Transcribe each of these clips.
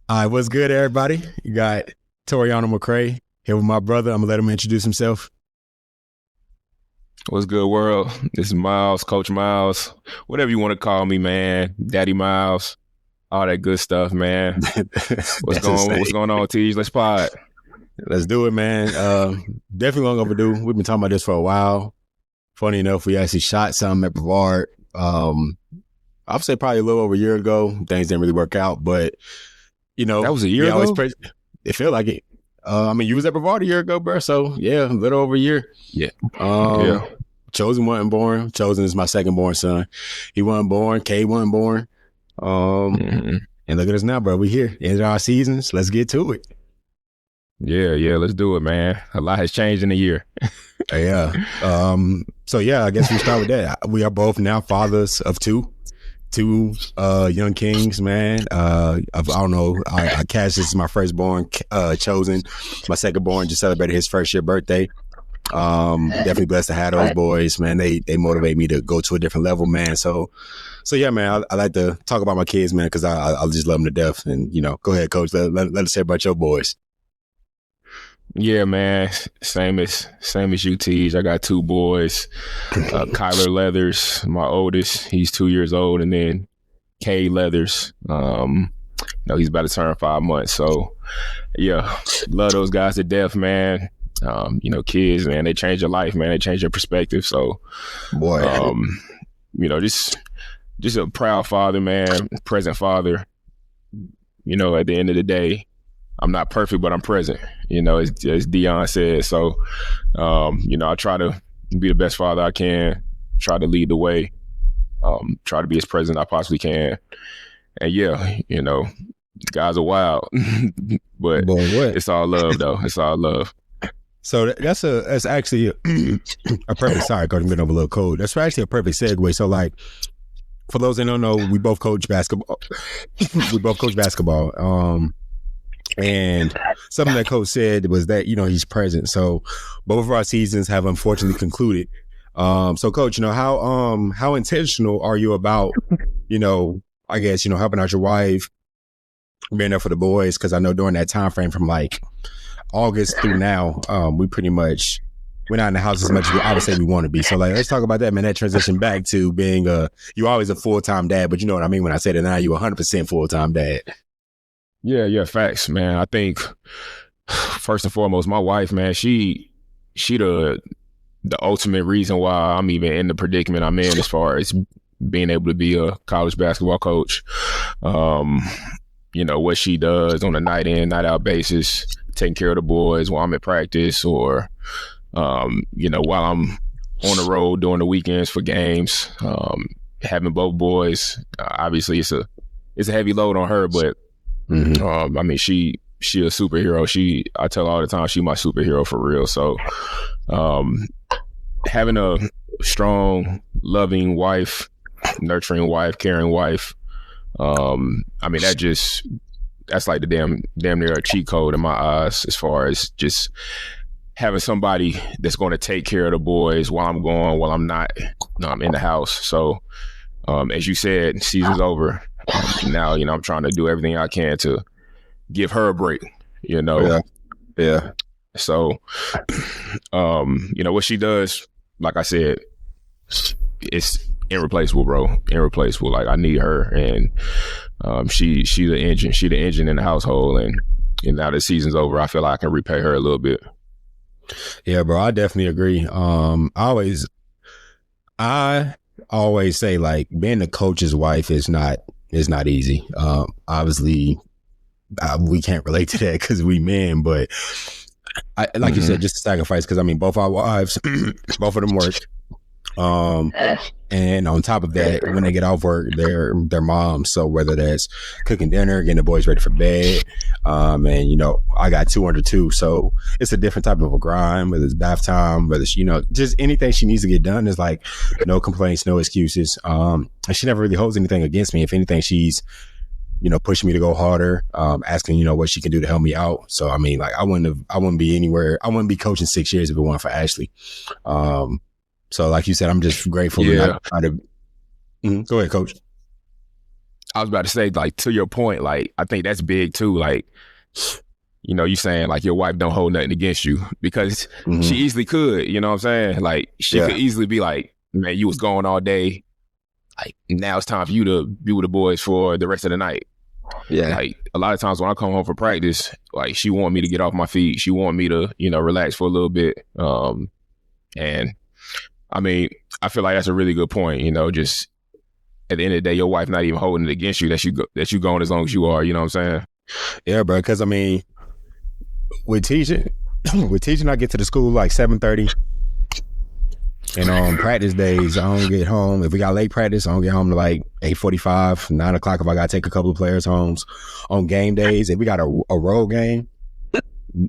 All right, what's good, everybody? You got Toriano McCray here with my brother. I'm gonna let him introduce himself. What's good, world? This is Miles, Coach Miles, whatever you want to call me, man. Daddy Miles, all that good stuff, man. What's That's going insane. What's going on, Teej? Let's pod. Let's do it, man. Definitely long overdue. We've been talking about this for a while. Funny enough, we actually shot something at Brevard. I'd say probably a little over a year ago. Things didn't really work out, but That was a year we always ago. it felt like it. You was at Brevard a year ago, bro. So yeah, a little over a year. Yeah, Um, yeah. Chosen wasn't born. Chosen is my second born son. He wasn't born. K wasn't born. hmm And look at us now, bro. We here. End of our seasons. Let's get to it. Yeah. Let's do it, man. A lot has changed in a year. Yeah. So yeah, I guess we start with that. We are both now fathers of two young kings, man. I don't know. I Cash, this is my firstborn. Chosen, my secondborn, just celebrated his first year birthday. Definitely blessed to have those boys, man. They motivate me to go to a different level, man. So yeah, man. I like to talk about my kids, man, because I just love them to death. And go ahead, Coach. Let us hear about your boys. Yeah, man. Same as you, Teej. I got two boys. Kyler Leathers, my oldest. He's 2 years old, and then Kay Leathers. He's about to turn 5 months. So, yeah, love those guys to death, man. Kids, man, they change your life, man. They change your perspective. So, Boy, just a proud father, man, present father. At the end of the day, I'm not perfect, but I'm present. As Dion said. So, I try to be the best father I can, try to lead the way, try to be as present I possibly can. And yeah, guys are wild, but boy, what? it's all love, though. It's all love. So that's actually a perfect. Sorry, Coach, I'm getting over a little cold. That's actually a perfect segue. So, like, for those that don't know, we both coach basketball. We both coach basketball. And something that Coach said was that he's present. So both of our seasons have unfortunately concluded. So Coach, how intentional are you about I guess helping out your wife, being there for the boys? Because I know during that time frame from like August through now, we're not in the house as much as I would say we want to be. So like, let's talk about that, man. That transition back to being you're always a full-time dad, but you know what I mean when I say that now you're 100% full-time dad. Yeah, facts, man. I think first and foremost, my wife, man, she the ultimate reason why I'm even in the predicament I'm in as far as being able to be a college basketball coach. What she does on a night in, night out basis, taking care of the boys while I'm at practice or, while I'm on the road during the weekends for games, having both boys, obviously it's a heavy load on her, but she a superhero. I tell her all the time, she my superhero for real. So, having a strong, loving wife, nurturing wife, caring wife, that's like the damn near a cheat code in my eyes as far as just having somebody that's going to take care of the boys while I'm not, I'm in the house. So, as you said, season's over. Now, I'm trying to do everything I can to give her a break, Yeah. So, what she does, like I said, it's irreplaceable, bro. Irreplaceable. Like I need her, and she's the engine. She the engine in the household, and now the season's over, I feel like I can repay her a little bit. Yeah, bro, I definitely agree. I always say like being a coach's wife is not easy. Obviously, we can't relate to that because we men, but like you said, just a sacrifice. Because both our wives, both of them work. And on top of that, when they get off work, they're moms. So whether that's cooking dinner, getting the boys ready for bed, and I got two under two, so it's a different type of a grind. Whether it's bath time, whether it's just anything she needs to get done is like no complaints, no excuses. And she never really holds anything against me. If anything, she's pushing me to go harder, asking what she can do to help me out. So I wouldn't be anywhere. I wouldn't be coaching 6 years if it weren't for Ashley. So like you said, I'm just grateful. Yeah. Go ahead, Coach. I was about to say, like, to your point, like, I think that's big too. Like, you know, you saying like your wife don't hold nothing against you because she easily could, you know what I'm saying? Like, she could easily be like, man, you was gone all day. Like, now it's time for you to be with the boys for the rest of the night. Yeah. Like, a lot of times when I come home from practice, like, she want me to get off my feet. She want me to, you know, relax for a little bit. And I mean, I feel like that's a really good point, you know, just at the end of the day, your wife not even holding it against you that you going as long as you are, you know what I'm saying? Yeah, bro, because I mean, with teaching, I get to the school like 7:30. And on practice days, I don't get home. If we got late practice, I don't get home to like 8:45, 9 o'clock if I got to take a couple of players home. On game days, if we got a road game,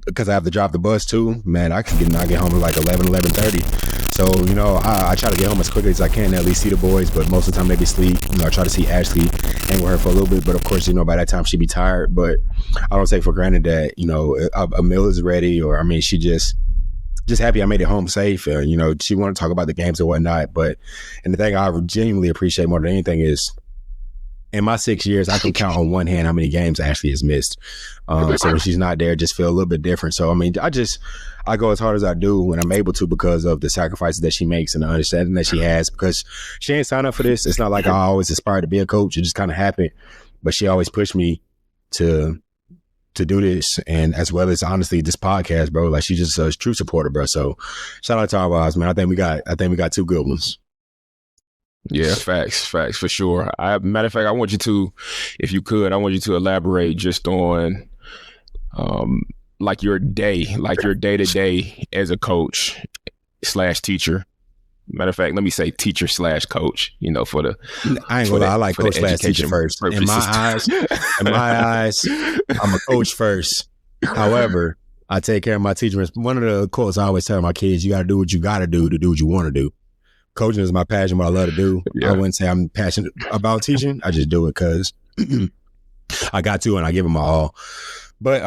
because I have to drop the bus too, man, I can not get home at like 11:30. So, you know, I try to get home as quickly as I can to at least see the boys, but most of the time they be asleep. You know, I try to see Ashley, hang with her for a little bit, but of course, you know, by that time she be tired. But I don't take for granted that, you know, a meal is ready, or I mean, she just happy I made it home safe. You know, she want to talk about the games and whatnot. But, and the thing I genuinely appreciate more than anything is, in my 6 years, I can count on one hand how many games Ashley has missed. So when she's not there, just feel a little bit different. So, I mean, I go as hard as I do when I'm able to because of the sacrifices that she makes and the understanding that she has, because she ain't signed up for this. It's not like I always aspired to be a coach. It just kind of happened. But she always pushed me to do this, and as well as honestly this podcast, bro. Like, she's just a true supporter, bro. So shout out to our wives, man. I think we got two good ones. Yeah, facts for sure. Matter of fact, I want you to, if you could, I want you to elaborate just on like your day to day as a coach / teacher. Matter of fact, let me say teacher / coach, you know, for the, I ain't gonna lie, I like coach / teacher first. In my eyes, I'm a coach first. However, I take care of my teachers. One of the quotes I always tell my kids, you got to do what you got to do what you want to do. Coaching is my passion, what I love to do. Yeah. I wouldn't say I'm passionate about teaching. I just do it because I got to, and I give it my all. But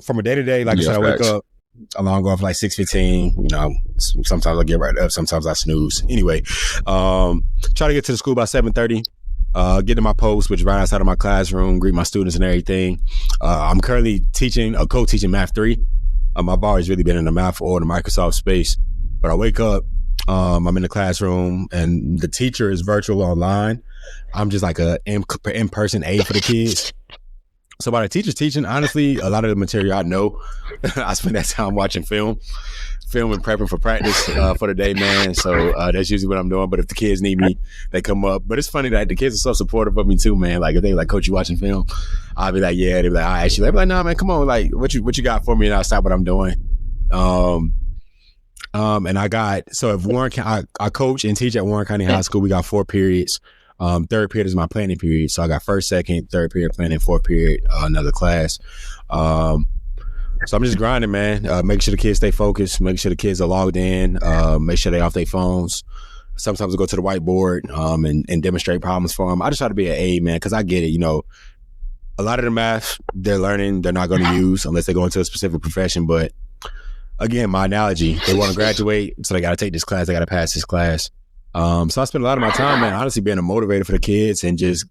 from a day-to-day, like I said, I wake up, I long off like 6:15. You know, sometimes I get right up, sometimes I snooze. Anyway, try to get to the school by 7:30. Get to my post, which is right outside of my classroom, greet my students and everything. I'm currently co-teaching Math 3. I've always really been in the math or the Microsoft space. But I wake up, I'm in the classroom, and the teacher is virtual online. I'm just like a in-person aide for the kids. So while the teacher's teaching, honestly, a lot of the material I know, I spend that time watching film and prepping for practice for the day, man. So that's usually what I'm doing. But if the kids need me, they come up. But it's funny that the kids are so supportive of me too, man. Like if they like, coach, you watching film? I'll be like, yeah. They be like, I actually, they be like, nah, man, come on. Like what you got for me? And I'll stop what I'm doing. And I coach and teach at Warren County High School. We got 4 periods. Third period is my planning period. So I got first, second, third period planning, fourth period, another class. So I'm just grinding, man. Make sure the kids stay focused. Make sure the kids are logged in. Make sure they off their phones. Sometimes I go to the whiteboard and demonstrate problems for them. I just try to be an aide, man, because I get it. You know, a lot of the math they're learning, they're not going to use unless they go into a specific profession. But again, my analogy, they want to graduate, so they got to take this class. They got to pass this class. So I spend a lot of my time, man, honestly being a motivator for the kids and just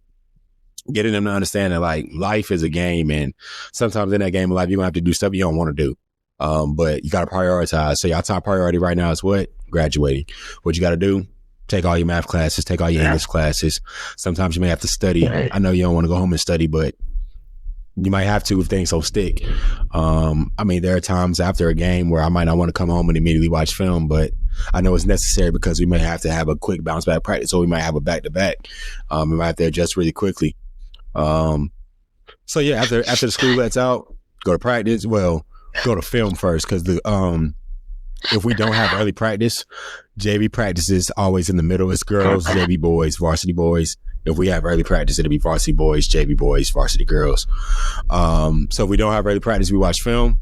getting them to understand that like life is a game, and sometimes in that game of life, you're going to have to do stuff you don't want to do. But you got to prioritize. So your top priority right now is what? Graduating. What you got to do? Take all your math classes, take all your English classes. Sometimes you may have to study. I know you don't want to go home and study, but you might have to if things don't stick. I mean, there are times after a game where I might not want to come home and immediately watch film, but I know it's necessary because we may have to have a quick bounce back practice, or we might have a back-to-back. We might have to adjust really quickly. So yeah, after the school lets out, go to practice. Well, go to film first, because if we don't have early practice, JV practice is always in the middle. It's girls, JV boys, varsity boys. If we have early practice, it'll be varsity boys, JV boys, varsity girls. So if we don't have early practice, we watch film.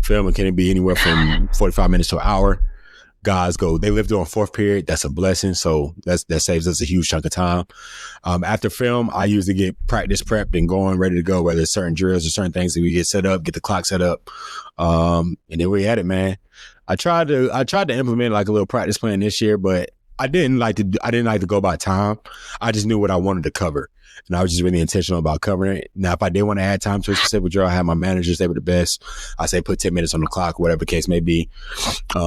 Film can be anywhere from 45 minutes to an hour. Guys they live during fourth period. That's a blessing. So that saves us a huge chunk of time. After film, I usually get practice prepped and going, ready to go, whether it's certain drills or certain things that we get set up, get the clock set up. And then we at it, man. I tried to implement like a little practice plan this year, but I didn't like to go by time. I just knew what I wanted to cover. and I was just really intentional about covering it. Now, if I did want to add time to a specific drill, I had my managers, they were the best. I say put 10 minutes on the clock, whatever the case may be.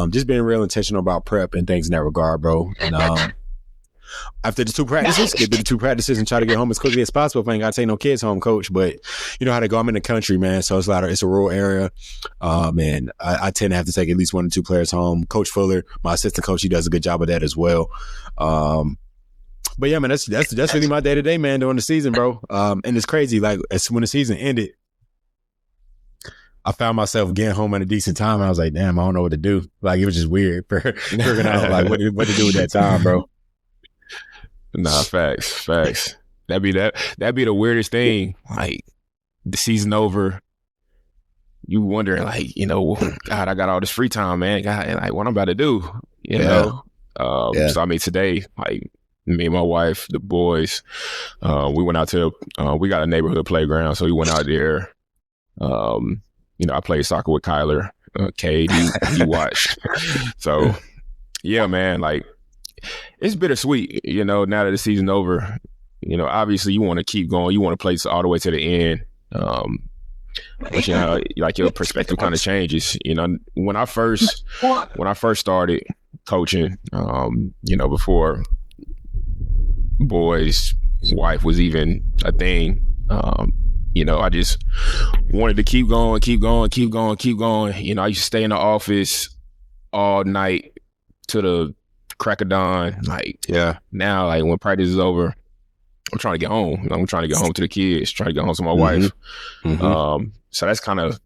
Just being real intentional about prep and things in that regard, bro. And after the 2 practices, get through the 2 practices and try to get home as quickly as possible. If I ain't got to take no kids home, coach. But you know how to go. I'm in the country, man. So it's it's a rural area. And I tend to have to take at least 1 or 2 players home. Coach Fuller, my assistant coach, he does a good job of that as well. But yeah, man, that's really my day to day, man, during the season, bro. And it's crazy. Like when the season ended, I found myself getting home at a decent time. And I was like, damn, I don't know what to do. Like it was just weird figuring out like what to do with that time, bro. Nah, facts. That'd be the weirdest thing. Like the season over, you wondering like, God, I got all this free time, man. God, like what I'm about to do, you know? So I mean, today, like me and my wife, the boys, we went out to we got a neighborhood playground, so we went out there. I played soccer with Kyler, Cade. He watched. So yeah, man, like. It's bittersweet, now that the season's over. Obviously you want to keep going. You want to play all the way to the end. But like your perspective kind of changes. When I first started coaching, before boys' wife was even a thing, I just wanted to keep going. I used to stay in the office all night to the crack of dawn. Now, like when practice is over, I'm trying to get home. I'm trying to get home to the kids, trying to get home to my wife. So that's kind of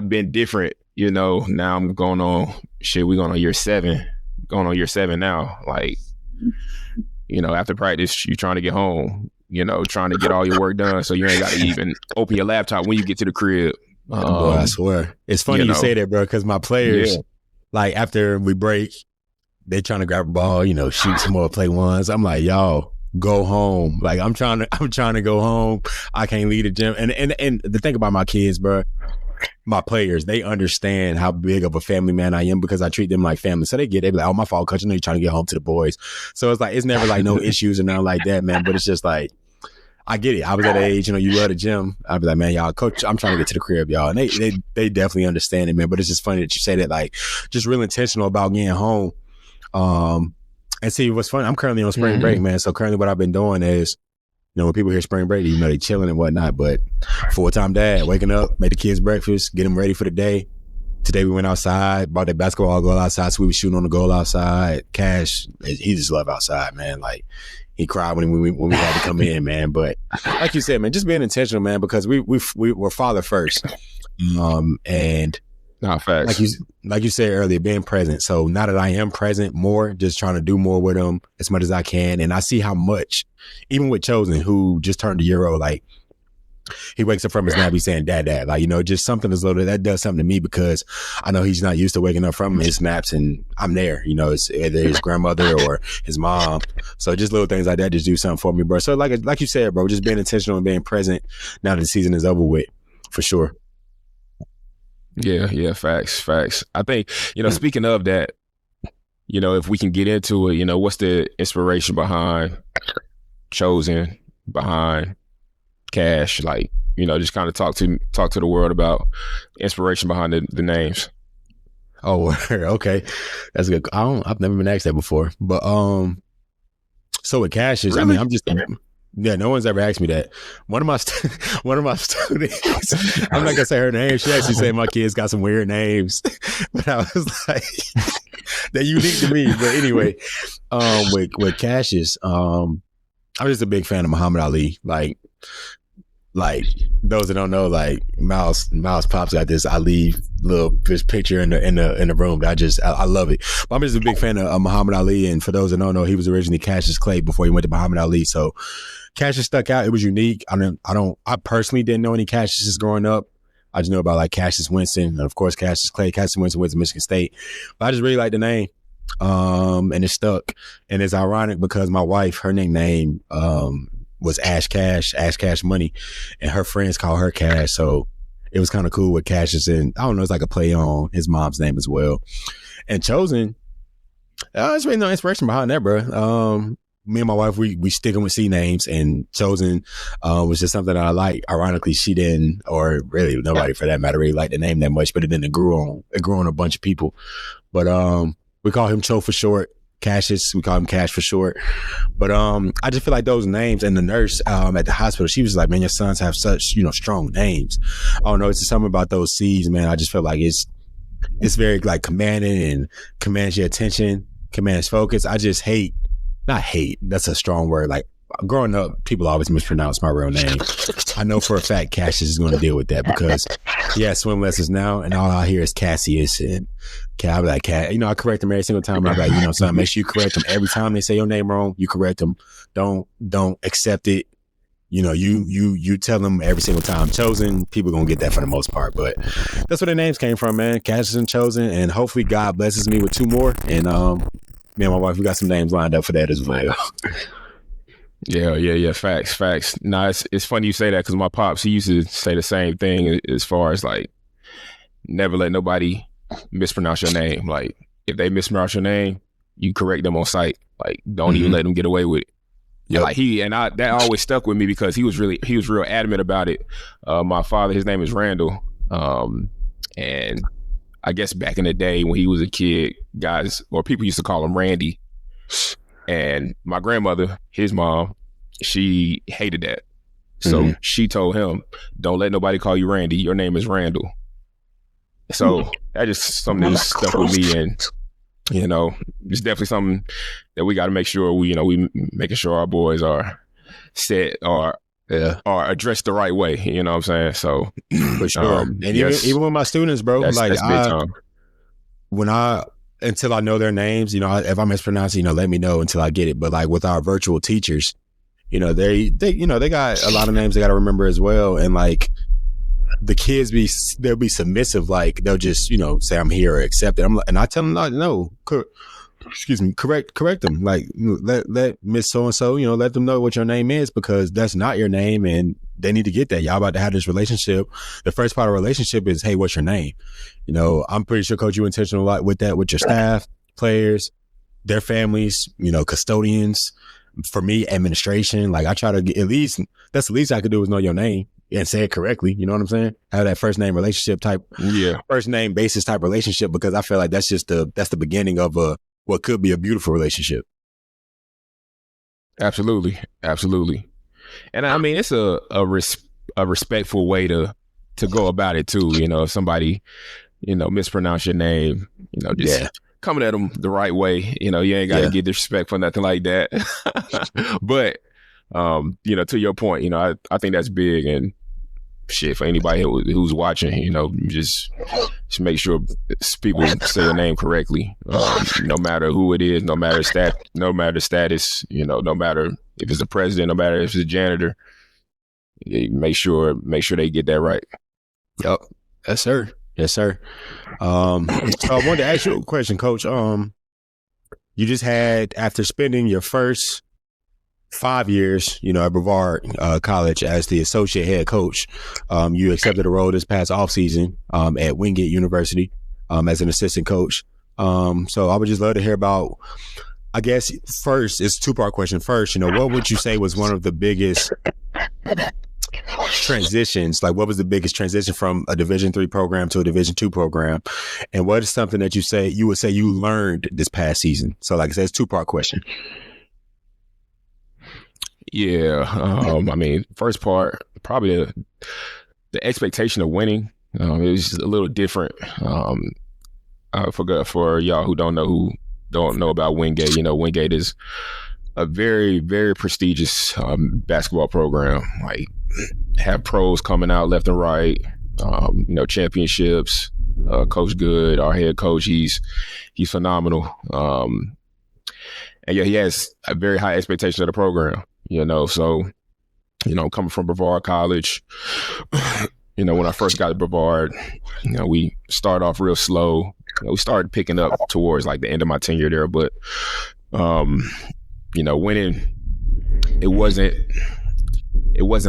been different, Now I'm going on we're going on year 7. Going on year 7 now. Like, after practice, you're trying to get home, trying to get all your work done, so you ain't got to even open your laptop when you get to the crib. Boy, I swear. It's funny you say that, bro, because my players, like after we break, they trying to grab a ball, shoot some more, play ones. I'm like, y'all, go home. Like I'm trying to go home. I can't leave the gym. And the thing about my kids, bro, my players, they understand how big of a family man I am because I treat them like family. So they be like, oh, my fault, coach. I know you're trying to get home to the boys. So it's like, it's never like no issues or nothing like that, man. But it's just like, I get it. I was at an age, you love the gym. I'd be like, man, y'all, coach, I'm trying to get to the crib, y'all. And they definitely understand it, man. But it's just funny that you say that, like, just real intentional about getting home. And see, what's funny, I'm currently on spring break, man. So currently what I've been doing is, when people hear spring break, they chilling and whatnot, but full-time dad, waking up, make the kids breakfast, get them ready for the day. Today we went outside, bought that basketball goal outside, so we were shooting on the goal outside. Cash, he just love outside, man. Like, he cried when we had to come in, man. But like you said, man, just being intentional, man, because we were father first. And nah, facts. Like you said earlier, being present. So now that I am present more, just trying to do more with him as much as I can. And I see how much, even with Chosen, who just turned a year old, like he wakes up from his nap, he's saying, dad, like, just something as little that does something to me because I know he's not used to waking up from his naps and I'm there, it's either his grandmother or his mom. So just little things like that just do something for me, bro. So like you said, bro, just being intentional and being present now that the season is over with, for sure. Yeah, facts. I think, speaking of that, if we can get into it, what's the inspiration behind Chosen, behind Cash? Like, just kind of talk to the world about inspiration behind the names. Oh, okay. That's good. I've never been asked that before. But so with Cash is, really? I'm just no one's ever asked me that. One of my students, I'm not gonna say her name. She actually said my kids got some weird names, but I was like, they're unique to me. But anyway, with Cassius, I'm just a big fan of Muhammad Ali. Like those that don't know, like Miles Pops got this Ali this picture in the room that I love it. But I'm just a big fan of Muhammad Ali, and for those that don't know, he was originally Cassius Clay before he went to Muhammad Ali. So Cassius stuck out. It was unique. I personally didn't know any Cassiuses growing up. I just know about like Cassius Winston and of course Cassius Clay. Cassius Winston went to Michigan State, but I just really like the name, and it stuck. And it's ironic because my wife, her nickname was Ash Cash Money, and her friends call her Cash. So it was kind of cool with Cassius, and I don't know, it's like a play on his mom's name as well. And Chosen, there's really no inspiration behind that, bro. me and my wife, we sticking with C names, and Chosen was just something that I like. Ironically, she didn't, or really nobody for that matter, really liked the name that much, but it grew on a bunch of people. But we call him Cho for short. Cassius, we call him Cash for short. But I just feel like those names, and the nurse at the hospital, she was like, man, your sons have such, strong names. I don't know, it's just something about those C's, man. I just feel like it's very like commanding and commands your attention, commands focus. I just not hate, that's a strong word. Like growing up, people always mispronounce my real name. I know for a fact Cassius is going to deal with that because he has swim lessons now, and all I hear is Cassius. And I'll be like, I correct him every single time. I'll be like, son, make sure you correct them every time they say your name wrong. You correct them. Don't accept it. You tell them every single time. Chosen, people gonna get that for the most part, but that's where the names came from, man. Cassius and Chosen, and hopefully God blesses me with 2 more. And me and my wife, we got some names lined up for that as well. Yeah. Facts. Nah, it's funny you say that because my pops, he used to say the same thing as far as like, never let nobody mispronounce your name. Like if they mispronounce your name, you correct them on sight. Like don't even let them get away with it. Yeah, like that always stuck with me because he was real adamant about it. My father, his name is Randall, and I guess back in the day when he was a kid, guys or people used to call him Randy. And my grandmother, his mom, she hated that. So she told him, don't let nobody call you Randy. Your name is Randall. So that just something that just stuck with me. And, it's definitely something that we got to make sure we making sure our boys are set or are addressed the right way. You know what I'm saying? So for sure. And even with my students, bro, that's big time. Until I know their names, if I mispronounce it, let me know until I get it. But like with our virtual teachers, they got a lot of names they got to remember as well. And like the kids they'll be submissive. Like they'll just, say I'm here or accept it. And I tell them, no, correct them. Like let Miss So-and-so, let them know what your name is because that's not your name and they need to get that. Y'all about to have this relationship. The first part of a relationship is, hey, what's your name? I'm pretty sure, Coach, you intentional a lot with that, with your staff, players, their families, custodians. For me, administration. Like I try to get that's the least I could do is know your name and say it correctly. You know what I'm saying? Have that first name relationship type, first name basis type relationship because I feel like that's the beginning of what could be a beautiful relationship. Absolutely. And I mean, it's a respectful way to go about it too. If somebody, mispronounce your name, just coming at them the right way. You ain't got to get disrespect for nothing like that. But, to your point, I think that's big. And shit, for anybody who's watching, just make sure people say your name correctly. No matter who it is, no matter the status, no matter if it's the president, no matter if it's a janitor, make sure they get that right. Yep. Yes, sir. So I wanted to ask you a question, Coach. You just had, after spending your first 5 years, at Brevard College as the associate head coach, you accepted a role this past offseason at Wingate University as an assistant coach. So I would just love to hear about, I guess, first, it's a 2-part question. First, what would you say was one of the biggest transitions? Like, what was the biggest transition from a Division III program to a Division II program? And what is something that you would say you learned this past season? So like I said, it's a 2-part question. Yeah. I mean, first part, probably the expectation of winning. It was just a little different. I forgot, for y'all who don't know about Wingate, Wingate is a very, very prestigious basketball program. Like, have pros coming out left and right, championships. Coach Good, our head coach, he's phenomenal. And he has a very high expectation of the program, so, coming from Brevard College, when I first got to Brevard, we started off real slow. We started picking up towards like the end of my tenure there, but, winning, it wasn't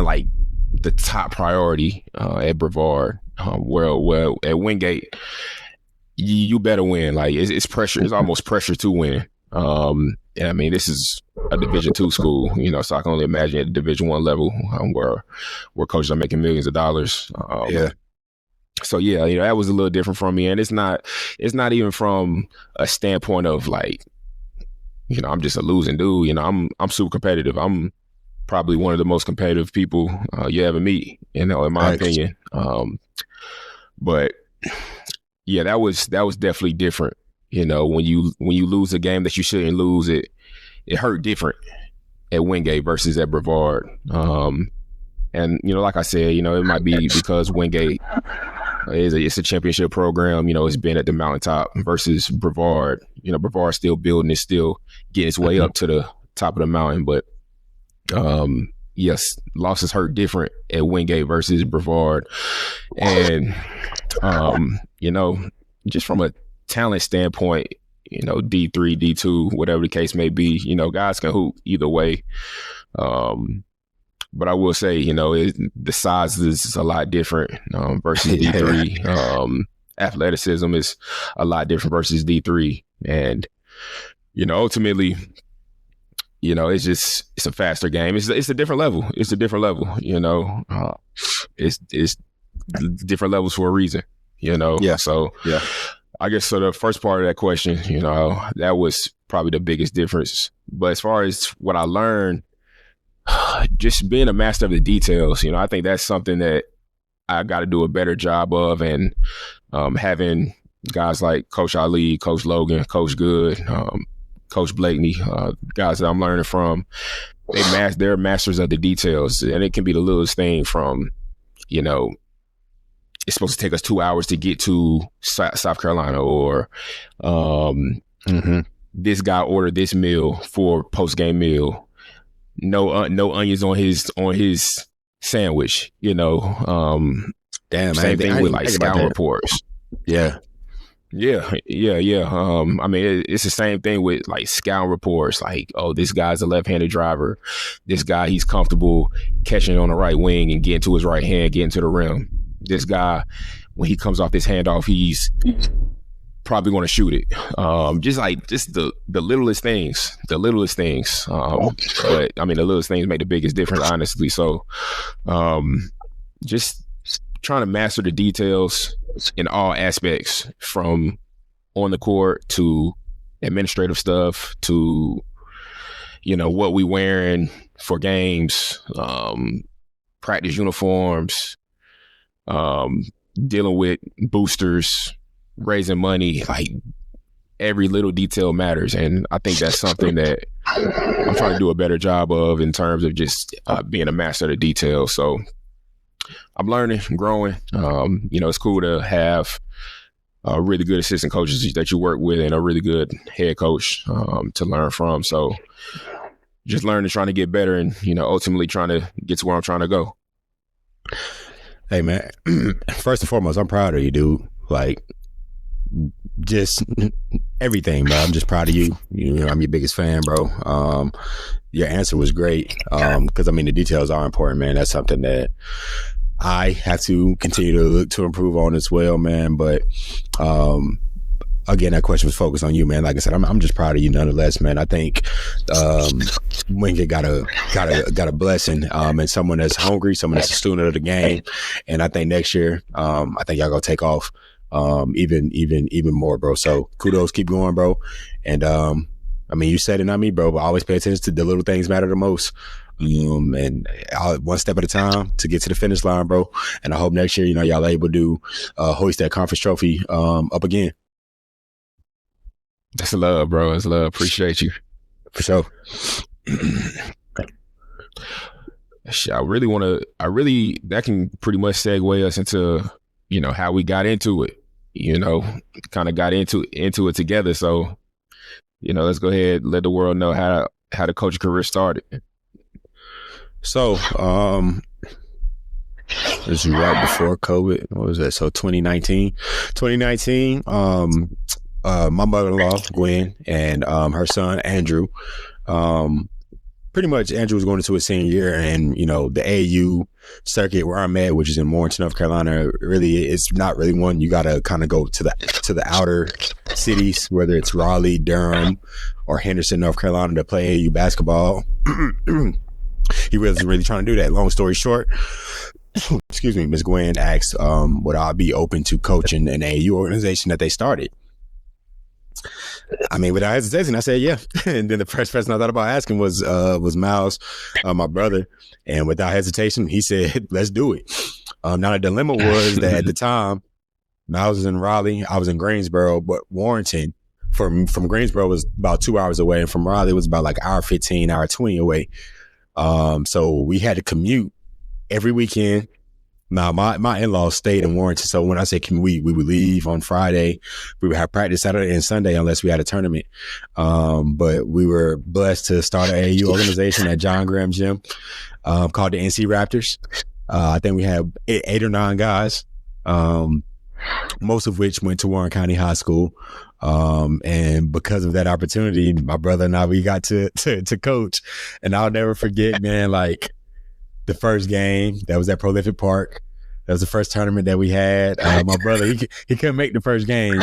like the top priority at Brevard. Well, at Wingate, you better win. Like it's pressure. It's almost pressure to win. I mean, this is a Division II school, you know, so I can only imagine at the Division I level where coaches are making millions of dollars. Yeah. So yeah, you know, that was a little different from me, and it's not even from a standpoint of like, you know, I'm just a losing dude. You know, I'm super competitive. I'm probably one of the most competitive people you ever meet, you know, in my opinion. But yeah, that was definitely different. You know, when you lose a game that you shouldn't lose, it hurt different at Wingate versus at Brevard. And you know, like I said, you know, it might be because Wingate it's a championship program. You know, it's been at the mountaintop versus Brevard. You know, Brevard's still building, it's still getting its way up to the top of the mountain. But yes, losses hurt different at Wingate versus Brevard. And you know, just from a talent standpoint, you know, D3, D2, whatever the case may be, you know, guys can hoop either way. But I will say, you know, the size is a lot different versus D3. Athleticism is a lot different versus D3. And, you know, ultimately, you know, it's a faster game. It's a different level. It's a different level, you know. It's different levels for a reason, you know. Yeah. So, yeah. I guess so the first part of that question, you know, that was probably the biggest difference. But as far as what I learned, just being a master of the details, you know, I think that's something that I got to do a better job of. And having guys like Coach Ali, Coach Logan, Coach Good, Coach Blakeney, guys that I'm learning from, they're masters of the details. And it can be the littlest thing from, you know, it's supposed to take us 2 hours to get to South Carolina, or this guy ordered this meal for post-game meal. No onions on his sandwich, you know. Same thing with like scout reports. Yeah. I mean, it's the same thing with like scout reports. Like, oh, this guy's a left-handed driver. This guy, he's comfortable catching on the right wing and getting to his right hand, getting to the rim. This guy, when he comes off this handoff, he's probably going to shoot it. Just the littlest things. But I mean, the littlest things make the biggest difference, honestly. So, just trying to master the details in all aspects, from on the court to administrative stuff to, you know, what we wearing for games, practice uniforms, dealing with boosters, raising money. Like, every little detail matters, and I think that's something that I'm trying to do a better job of in terms of just being a master of the details. So I'm learning, growing. You know, it's cool to have really good assistant coaches that you work with and a really good head coach to learn from. So just learning, trying to get better, and, you know, ultimately trying to get to where I'm trying to go. Hey, man, first and foremost, I'm proud of you, dude. Like, just everything, bro. I'm just proud of you. You know, I'm your biggest fan, bro. Your answer was great, because, I mean, the details are important, man. That's something that I have to continue to look to improve on as well, man. But again, that question was focused on you, man. Like I said, I'm just proud of you nonetheless, man. I think Wingate got a blessing, and someone that's hungry, someone that's a student of the game. And I think next year, I think y'all gonna take off even more, bro. So kudos, keep going, bro. And I mean, you said it, not me, bro, but always pay attention to the little things matter the most. And one step at a time to get to the finish line, bro. And I hope next year, you know, y'all able to hoist that conference trophy up again. That's love, bro. That's love. Appreciate you. For sure. That can pretty much segue us into, you know, how we got into it, you know, kind of got into it together. So, you know, let's go ahead, let the world know how the coaching career started. So, this is right before COVID. What was that? So 2019, my mother-in-law, Gwen, and her son, Andrew, pretty much Andrew was going into his senior year, and you know the AAU circuit where I'm at, which is in Warrenton, North Carolina, really it's not really one. You got to kind of go to the outer cities, whether it's Raleigh, Durham, or Henderson, North Carolina, to play AAU basketball. He wasn't really trying to do that. Long story short, excuse me, Ms. Gwen asked would I be open to coaching an AAU organization that they started. I mean, without hesitation, I said yeah. And then the first person I thought about asking was Miles, my brother. And without hesitation, he said, let's do it. Now the dilemma was that at the time, Miles was in Raleigh, I was in Greensboro, but Warrenton from Greensboro was about 2 hours away, and from Raleigh was about like hour 15, hour 20 away. So we had to commute every weekend. Now, my in-laws stayed in Warrenton, so when I say we would leave on Friday. We would have practice Saturday and Sunday unless we had a tournament. But we were blessed to start an AAU organization at John Graham Gym called the NC Raptors. I think we had 8 or 9 guys, most of which went to Warren County High School. And because of that opportunity, my brother and I, we got to coach. And I'll never forget, man, like the first game that was at Prolific Park. That was the first tournament that we had. My brother, he couldn't make the first game.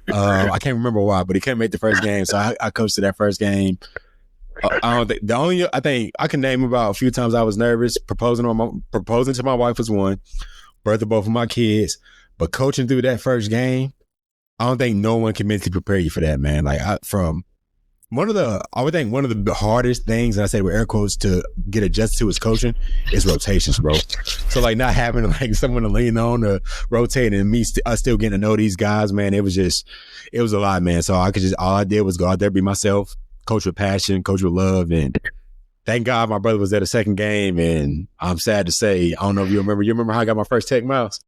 I can't remember why, but he couldn't make the first game. So I coached that first game. I think I can name about a few times I was nervous. Proposing to my wife was one. Birth of both of my kids. But coaching through that first game, I don't think no one can mentally prepare you for that, man. Like I would think one of the hardest things, and I say with air quotes, to get adjusted to is coaching is rotations, bro. So like not having like someone to lean on to rotate, and us still getting to know these guys, man. It was a lot, man. So all I did was go out there, be myself, coach with passion, coach with love, and thank God my brother was at the second game. And I'm sad to say, I don't know if you remember how I got my first tech mouse?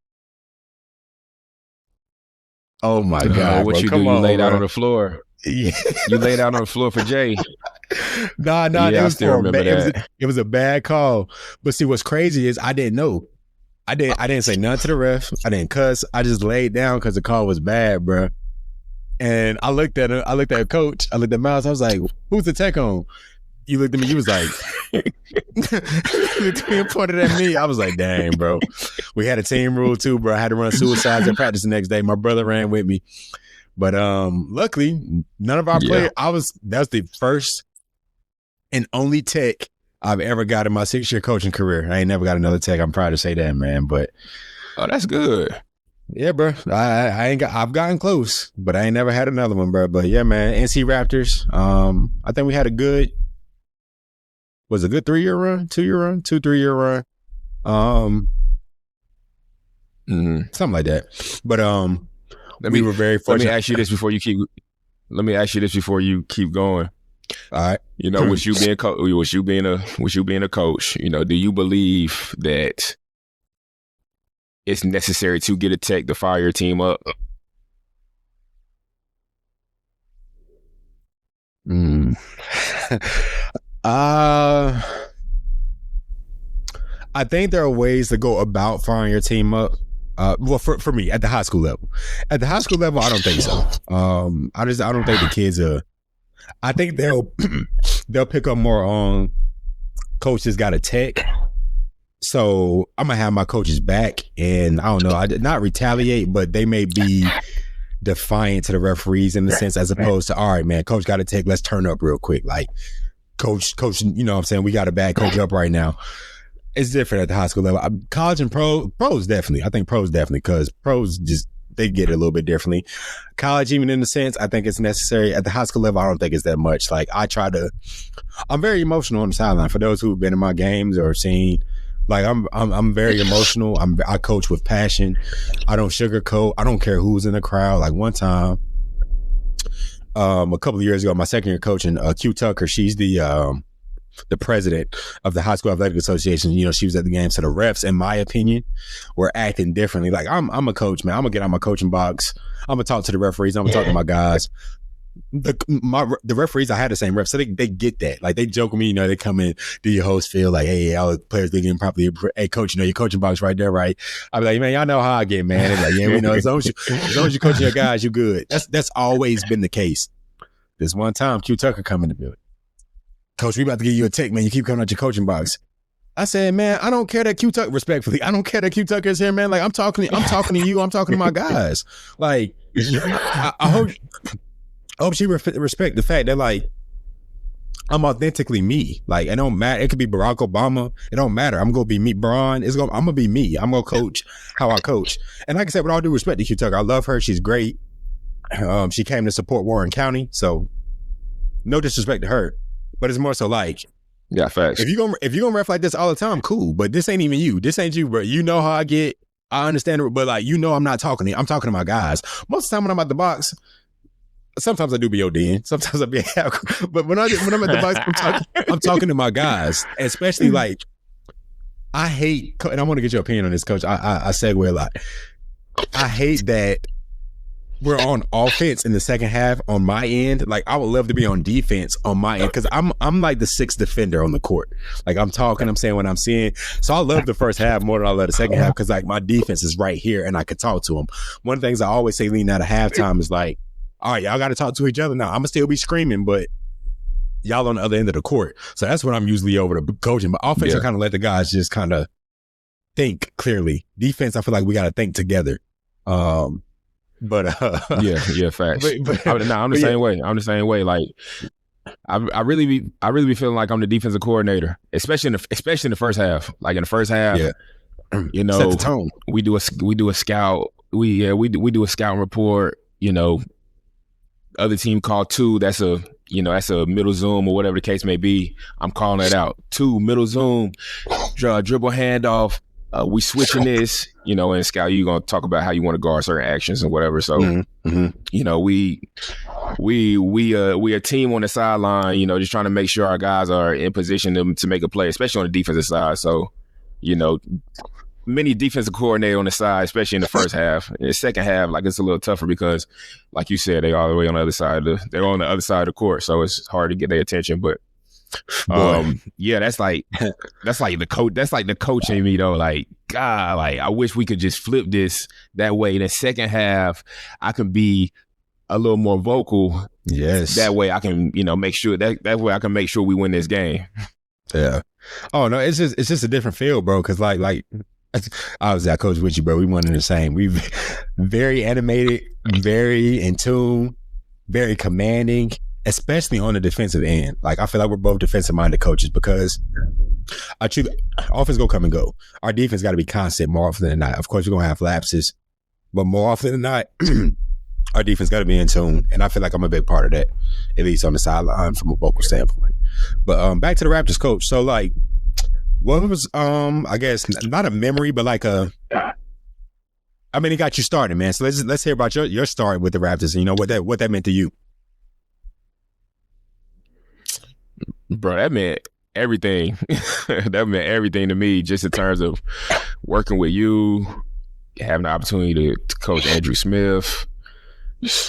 Oh my God! What bro, you come do? on, You laid out bro. on the floor. Yeah. You laid out on the floor for Jay. Nah. Yeah, I still remember that. It was a bad call. But see, what's crazy is I didn't know. I didn't say nothing to the ref. I didn't cuss. I just laid down because the call was bad, bro. And I looked at coach. I looked at Miles. I was like, "Who's the tech on?" You looked at me. You was like, you looked at me and pointed at me. I was like, "Dang, bro." We had a team rule too, bro. I had to run suicides at practice the next day. My brother ran with me. But luckily, none of our players. That was the first and only tech I've ever got in my 6-year coaching career. I ain't never got another tech. I'm proud to say that, man. But that's good. Yeah, bro. I've gotten close, but I ain't never had another one, bro. But yeah, man. NC Raptors. I think we had a good 3-year run, 2-year run, 3-year run. Something like that. But we were very fortunate. Let me ask you this before you keep going. All right. You know, with you being a coach, you know, do you believe that it's necessary to get a tech to fire your team up? I think there are ways to go about firing your team up. Well, for me, at the high school level. At the high school level, I don't think so. I don't think the kids are. I think they'll pick up more on coaches got a tech. So I'm gonna have my coaches back, and I don't know, I did not retaliate, but they may be defiant to the referees in the sense, as opposed to, all right, man, coach got a tech, let's turn up real quick. Like coach, you know what I'm saying? We got a bad coach up right now. It's different at the high school level. College and pros definitely. I think pros definitely, because pros just, they get it a little bit differently. College, even in the sense, I think it's necessary. At the high school level, I don't think it's that much. Like I'm very emotional on the sideline. For those who've been in my games or seen, like I'm very emotional. I coach with passion. I don't sugarcoat. I don't care who's in the crowd. Like one time, a couple of years ago, my second year coaching, Q Tucker, she's the president of the High School Athletic Association. You know, she was at the game. So the refs, in my opinion, were acting differently. Like I'm a coach, man. I'm gonna get out my coaching box. I'm gonna talk to the referees. I'm gonna talk to my guys. The referees, I had the same refs, so they get that. Like they joke with me, you know, they come in, do your host feel like, hey, all the players getting properly. Hey, coach, you know, your coaching box right there, right? I'll be like, man, y'all know how I get, man. They're like, yeah, we know. As long as you coaching your guys, you good. That's always been the case. This one time, Q Tucker come in the building. Coach, we about to give you a tick, man. You keep coming out your coaching box. I said, man, I don't care that Q Tucker, respectfully, I don't care that Q Tucker is here, man. Like, I'm talking to you. I'm talking to my guys. Like, I hope she respect the fact that, like, I'm authentically me. Like, it don't matter. It could be Barack Obama. It don't matter. I'm gonna be me. Braun. I'm gonna be me. I'm gonna coach how I coach. And like I said, with all due respect to Q Tucker, I love her. She's great. She came to support Warren County, so no disrespect to her, but it's more so like, yeah, facts. If you're gonna ref like this all the time, cool. But this ain't even you. This ain't you, bro. You know how I get. I understand it, but like, you know, I'm not talking to you. I'm talking to my guys. Most of the time when I'm at the box, sometimes I do be ODing. Sometimes I be, but when I'm at the box, I'm talking to my guys, especially like, I hate, and I want to get your opinion on this, Coach. I segue a lot. I hate that we're on offense in the second half on my end. Like, I would love to be on defense on my end, because I'm like the sixth defender on the court. Like, I'm talking, I'm saying what I'm seeing. So I love the first half more than I love the second half, because like my defense is right here and I could talk to them. One of the things I always say leading out of halftime is like, all right, y'all got to talk to each other now. I'm gonna still be screaming, but y'all on the other end of the court. So that's what I'm usually over to coaching. But offense, I kind of let the guys just kind of think clearly. Defense, I feel like we got to think together. Yeah, facts. I'm the same way. I'm the same way. Like, I really be feeling like I'm the defensive coordinator, especially in the first half. Like, in the first half, you know, set the tone. We do a scout. We do a scout report. You know, other team call 2. That's a middle zoom or whatever the case may be. I'm calling it out. 2 middle zoom, dribble handoff. We switching this, you know, and scout, you're going to talk about how you want to guard certain actions and whatever. So, you know, we a team on the sideline, you know, just trying to make sure our guys are in position to make a play, especially on the defensive side. So, you know, many defensive coordinator on the side, especially in the first half. In the second half, like, it's a little tougher because, like you said, they all the way on the other side they're on the other side of the court. So it's hard to get their attention, but yeah, that's like the coach. That's like the coach in me, though. Like, God, like, I wish we could just flip this that way. In the second half, I can be a little more vocal. Yes, that way I can, you know, make sure that way I can make sure we win this game. Yeah. Oh no, it's just a different feel, bro. Because like obviously I coach with you, bro. We one and the same. We very animated, very in tune, very commanding. Especially on the defensive end. Like, I feel like we're both defensive-minded coaches, because offense go come and go. Our defense got to be constant more often than not. Of course, we're going to have lapses, but more often than not, our defense got to be in tune. And I feel like I'm a big part of that, at least on the sideline from a vocal standpoint. But back to the Raptors, Coach. So, like, what was, I guess, not a memory, but like it got you started, man. So let's hear about your start with the Raptors and, you know, what that meant to you. Bro, that meant everything. That meant everything to me, just in terms of working with you, having the opportunity to coach Andrew Smith.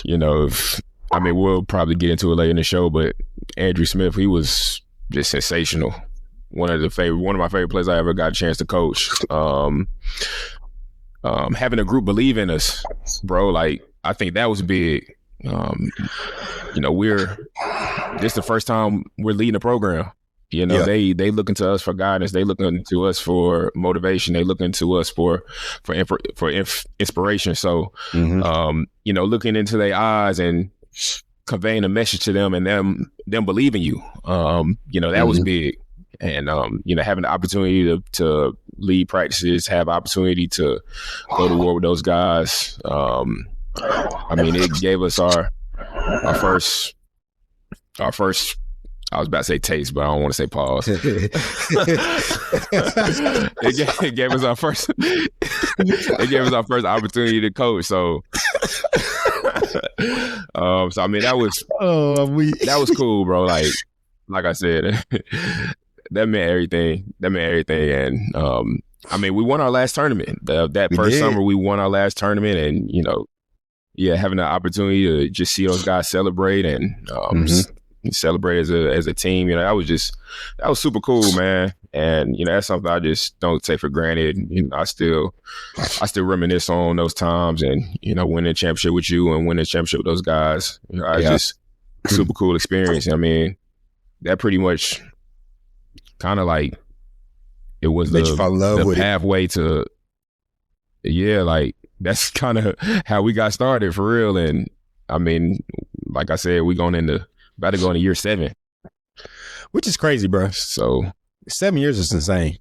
You know, we'll probably get into it later in the show, but Andrew Smith, he was just sensational. One of my favorite players I ever got a chance to coach. Having a group believe in us, bro, like, I think that was big. You know, this is the first time we're leading a program. You know, they looking to us for guidance. They looking to us for motivation. They looking to us for inspiration. So, you know, looking into their eyes and conveying a message to them, and them believing you. You know, that was big. And you know, having the opportunity to lead practices, have opportunity to go to war with those guys. It gave us our first, I was about to say taste, but I don't want to say pause. It gave us our first opportunity to coach. So, that was cool, bro. Like I said, that meant everything. And we won our last tournament. That first summer, we won our last tournament, and, you know, having the opportunity to just see those guys celebrate and celebrate as a team, you know, that was super cool, man. And, you know, that's something I just don't take for granted. You know, I still reminisce on those times, and, you know, winning a championship with you and winning a championship with those guys. You know, just super cool experience. I mean, that pretty much kind of like it was Let you fall in love the with pathway to, yeah, like that's kind of how we got started for real. And I mean, like I said, we about to go into year 7. Which is crazy, bro. So 7 years is insane.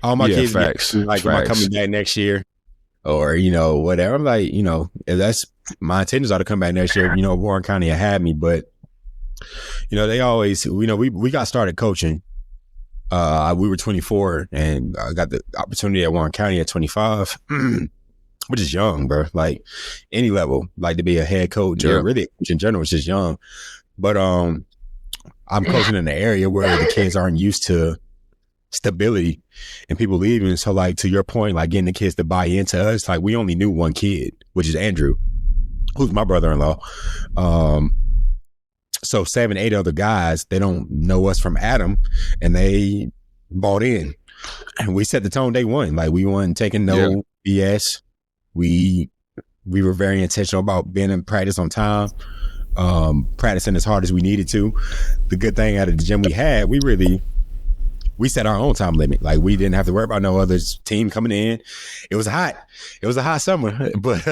All my kids, facts. Like, am I coming back next year? Or, you know, whatever. I'm like, you know, if that's my intentions are to come back next year, you know, Warren County had me. But, you know, they always, you know, we got started coaching. We were 24 and I got the opportunity at Warren County at 25, which is young, bro. Like any level, like to be a head coach or really in general, it's just young. But I'm coaching in an area where the kids aren't used to stability and people leaving. So like to your point, like getting the kids to buy into us, like we only knew one kid, which is Andrew, who's my brother-in-law. So 7, 8 other guys, they don't know us from Adam, and they bought in. And we set the tone day one. Like we weren't taking no BS. We were very intentional about being in practice on time, practicing as hard as we needed to. The good thing out of the gym we had, we set our own time limit. Like we didn't have to worry about no other team coming in. It was hot. It was a hot summer, but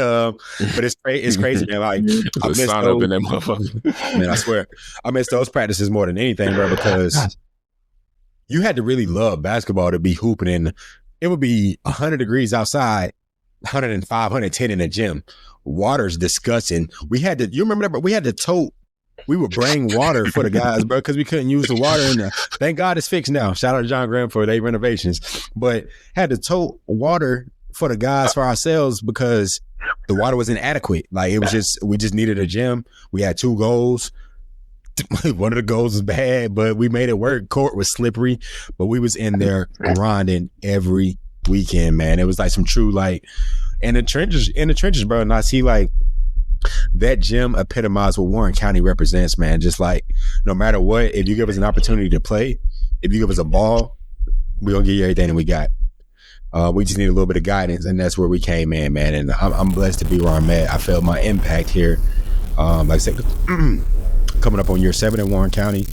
it's crazy, man. Like I missed sign up in that motherfucker. Man, I swear, I miss those practices more than anything, bro. Because you had to really love basketball to be hooping in. It would be 100 degrees outside, 105, 110 in the gym. Water's disgusting. You remember that? But we had to tote. We would bring water for the guys, bro, because we couldn't use the water in there. Thank God it's fixed now. Shout out to John Graham for their renovations. But had to tote water for the guys, for ourselves, because the water was inadequate. Like it was we just needed a gym. We had 2 goals. One of the goals was bad, but we made it work. Court was slippery, but we was in there grinding every weekend, man. It was like some true, like, in the trenches, bro. And I see like that gym epitomized what Warren County represents, man. Just like no matter what, if you give us an opportunity to play, if you give us a ball, we're gonna give you everything that we got. We just need a little bit of guidance, and that's where we came in, man. And I'm blessed to be where I'm at. I felt my impact here. Like I said, coming up on year 7 in Warren County,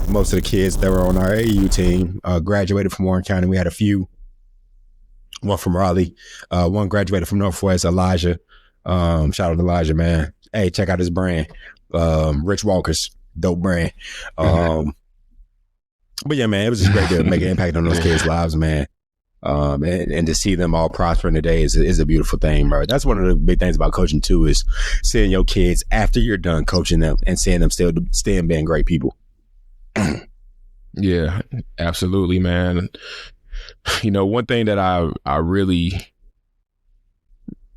most of the kids that were on our AAU team graduated from Warren County. We had a few. One from Raleigh, one graduated from Northwest, Elijah. Shout out to Elijah, man. Hey, check out his brand. Rich Walker's dope brand. But yeah, man, it was just great to make an impact on those kids' lives, man. And to see them all prospering today is a beautiful thing, bro. That's one of the big things about coaching too, is seeing your kids after you're done coaching them and seeing them still being great people. Yeah, absolutely, man. You know, one thing that I really,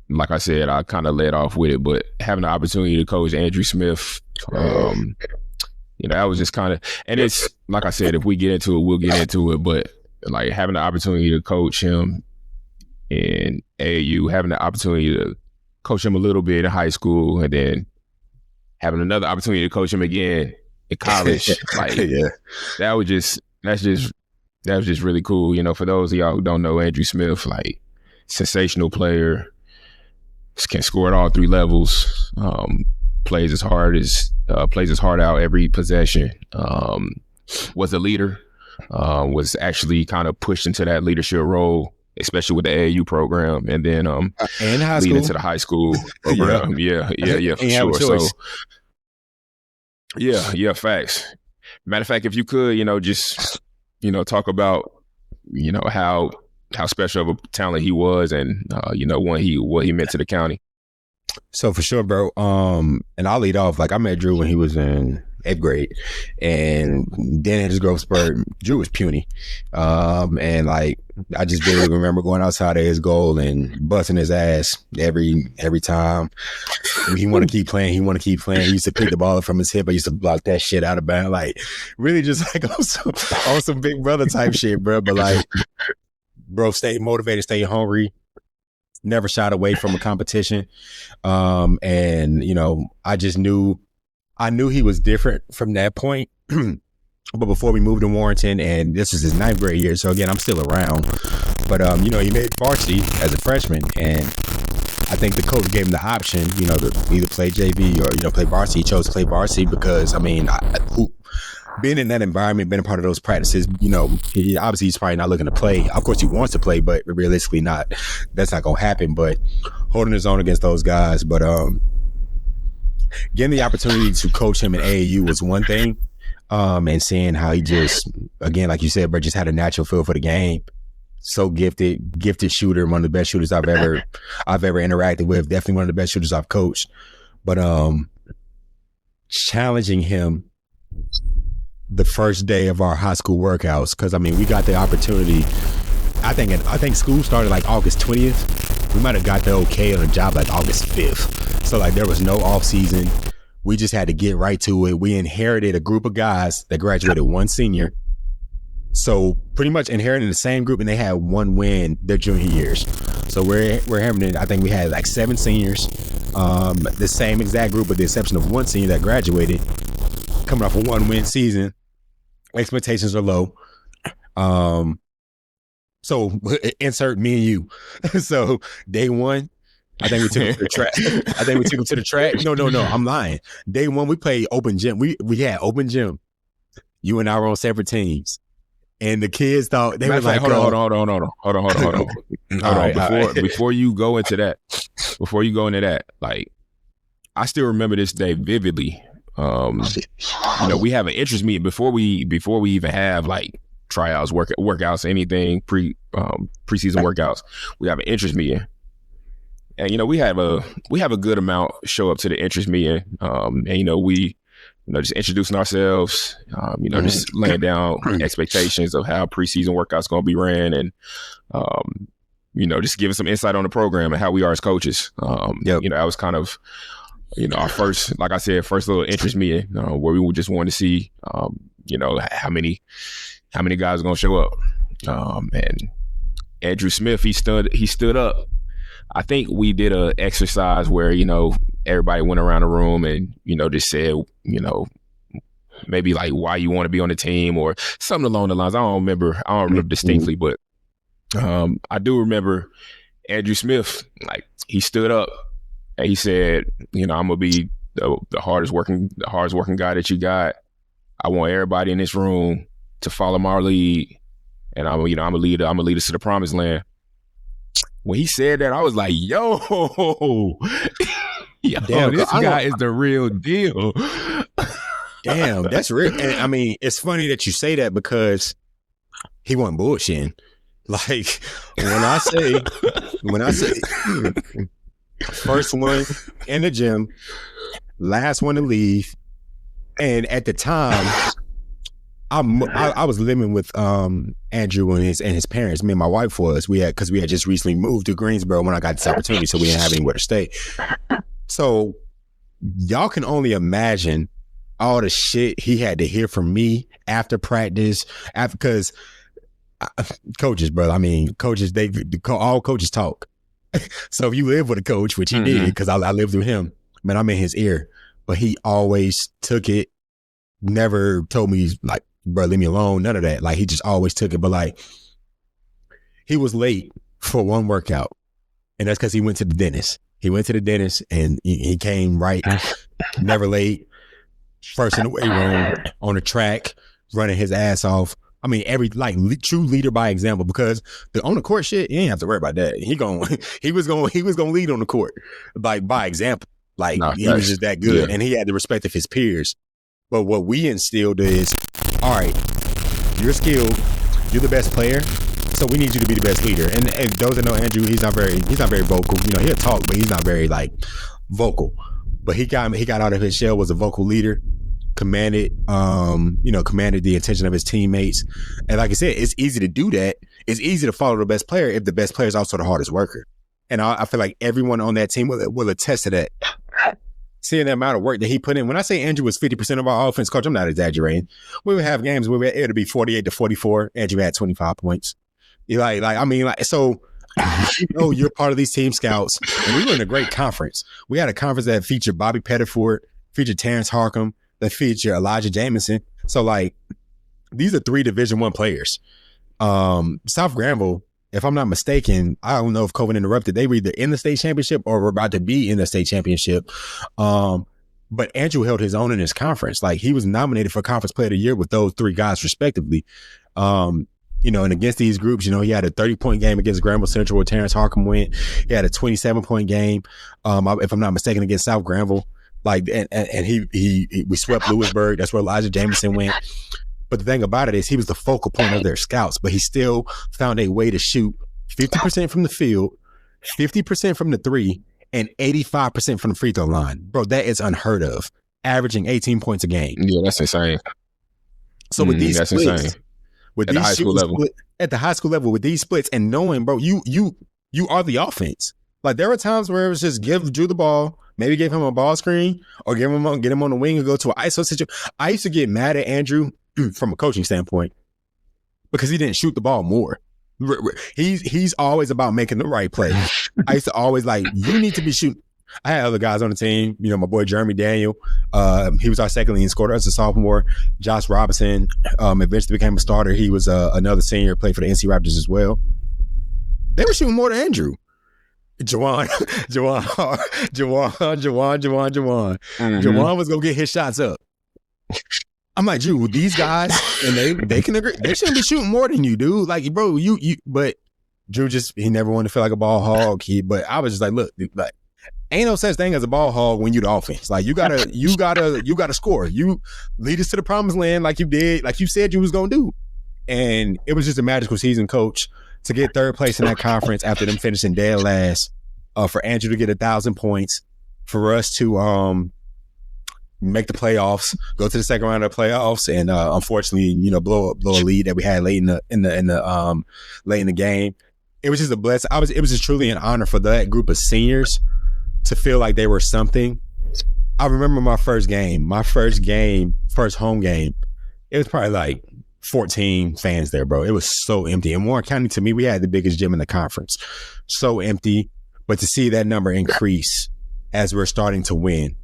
like I said, I kind of led off with it, but having the opportunity to coach Andrew Smith, you know, that was just kind of, and it's, like I said, if we get into it, we'll get into it, but like having the opportunity to coach him in AAU, having the opportunity to coach him a little bit in high school, and then having another opportunity to coach him again in college, like that was just really cool. You know, for those of y'all who don't know Andrew Smith, like sensational player, can score at all 3 levels, plays his heart out every possession, was a leader, was actually kind of pushed into that leadership role, especially with the AAU program, and then and high leading school. into the high school program. yeah, for sure. So yeah, facts. Matter of fact, if you could, you know, just, you know, talk about, you know, how special of a talent he was, and you know, what he meant to the county. So for sure, bro. And I'll lead off. Like I met Drew when he was in 8th grade, and then at his growth spurt, Drew was puny. And like I just barely remember going outside of his goal and busting his ass every time. He want to keep playing. He used to pick the ball up from his hip. I used to block that shit out of bounds. Like really just like on some big brother type shit, bro. But like, bro, stay motivated, stay hungry. Never shied away from a competition. And you know, I knew he was different from that point. But before we moved to Warrenton, and this was his 9th grade year, so again, I'm still around. But you know, he made varsity as a freshman, and I think the coach gave him the option, to either play JV or, play varsity. He chose to play varsity because, being in that environment, being a part of those practices, he's probably not looking to play. Of course, he wants to play, but realistically not. That's not going to happen. But holding his own against those guys. But getting the opportunity to coach him in AAU was one thing. And seeing how he just, again, like you said, bro, just had a natural feel for the game. So gifted shooter, one of the best shooters I've ever interacted with. Definitely one of the best shooters I've coached. But challenging him the first day of our high school workouts, because we got the opportunity. I think school started like August 20th. We might have got the okay on the job like August 5th. So like there was no off season. We just had to get right to it. We inherited a group of guys that graduated one senior. So pretty much inheriting the same group, and they had one win their junior years. So we're having, I think we had like 7 seniors, the same exact group with the exception of one senior that graduated, coming off a 1-win season. Expectations are low. So insert me and you. So day one, I think we took him to the track. No, I'm lying. Day one, we played open gym. We had open gym. You and I were on separate teams. And the kids thought they were like, hold on. Before you go into that, like, I still remember this day vividly. We have an interest meeting before we even have like tryouts, workouts, anything preseason workouts. We have an interest meeting, and we have a good amount show up to the interest meeting, and we. Just introducing ourselves, just laying down expectations of how preseason workouts going to be ran, and just giving some insight on the program and how we are as coaches. That was kind of, our first, like I said, first little interest meeting where we just wanted to see, how many guys are going to show up. And Andrew Smith, he stood up. I think we did a exercise where, everybody went around the room and, just said, maybe like why you want to be on the team or something along the lines. I don't remember distinctly, but I do remember Andrew Smith, like he stood up and he said, I'm gonna be the hardest working guy that you got. I want everybody in this room to follow my lead, and I'm gonna lead us to the promised land. When he said that, I was like, yo, damn, this guy is the real deal. Damn, that's real. And it's funny that you say that because he wasn't bullshitting. Like when I say first one in the gym, last one to leave. And at the time, I was living with Andrew and his parents. Me and my wife was. Because we had just recently moved to Greensboro when I got this opportunity, so we didn't have anywhere to stay. So y'all can only imagine all the shit he had to hear from me after practice, because coaches, bro. Coaches, all coaches talk. So if you live with a coach, which he did, because I lived with him, man, I'm in his ear. But he always took it, never told me like, bro, leave me alone, none of that. Like he just always took it. But like he was late for one workout, and that's because he went to the dentist. He went to the dentist and he came right, never late, first in the weight room, on the track, running his ass off. Every true leader by example, because on the court shit, you ain't have to worry about that. He was going to lead on the court, like by example. Like he was just that good, and he had the respect of his peers. But what we instilled is, all right, you're skilled, you're the best player, so we need you to be the best leader. And those that know Andrew, he's not very vocal. He'll talk, but he's not very like vocal. But he got out of his shell, was a vocal leader, commanded the attention of his teammates. And like I said, it's easy to do that. It's easy to follow the best player if the best player is also the hardest worker. And I feel like everyone on that team will attest to that. Seeing the amount of work that he put in. When I say Andrew was 50% of our offense, coach, I'm not exaggerating. We would have games where it would be 48-44. Andrew had 25 points. So you're part of these team scouts. And we were in a great conference. We had a conference that featured Bobby Pettiford, featured Terrence Harkham, that featured Elijah Jamison. So like these are 3 Division I players. South Granville if I'm not mistaken, I don't know if COVID interrupted. They were either in the state championship or were about to be in the state championship. But Andrew held his own in his conference. Like, he was nominated for Conference Player of the Year with those three guys respectively. You know, and against these groups, you know, he had a 30-point game against Granville Central where Terrence Harkin went. He had a 27-point game, if I'm not mistaken, against South Granville. Like, and we swept Lewisburg. That's where Elijah Jameson went. But the thing about it is he was the focal point of their scouts, but he still found a way to shoot 50% from the field, 50% from the three, and 85% from the free throw line. Bro, that is unheard of. Averaging 18 points a game. Yeah, that's insane. So with these that's splits, insane. with At these the high school level. at the high school level, with these splits, and knowing, bro, you are the offense. Like, there were times where it was just give Drew the ball, maybe give him a ball screen, or get him on the wing and go to an ISO situation. I used to get mad at Andrew from a coaching standpoint because he didn't shoot the ball more. He's always about making the right play. I used to always like, you need to be shooting. I had other guys on the team, you know, my boy Jeremy Daniel. He was our second leading scorer as a sophomore. Josh Robinson eventually became a starter. He was another senior, played for the NC Raptors as well. They were shooting more than Andrew. Jawan was gonna get his shots up. I'm like, Drew, these guys, and they can agree, they shouldn't be shooting more than you, dude. Like, bro, but Drew he never wanted to feel like a ball hog. But I was just like, look, like, ain't no such thing as a ball hog when you the offense. Like, you gotta score. You lead us to the promised land like you did, like you said you was gonna do. And it was just a magical season, coach, to get third place in that conference after them finishing dead last. For Andrew to get 1,000 points, for us to make the playoffs, go to the second round of the playoffs, and unfortunately, you know, blow a lead that we had late in the game. It was just a blessing. It was just truly an honor for that group of seniors to feel like they were something. I remember my first home game. It was probably like 14 fans there, bro. It was so empty. In Warren County, to me, we had the biggest gym in the conference. So empty. But to see that number increase as we're starting to win.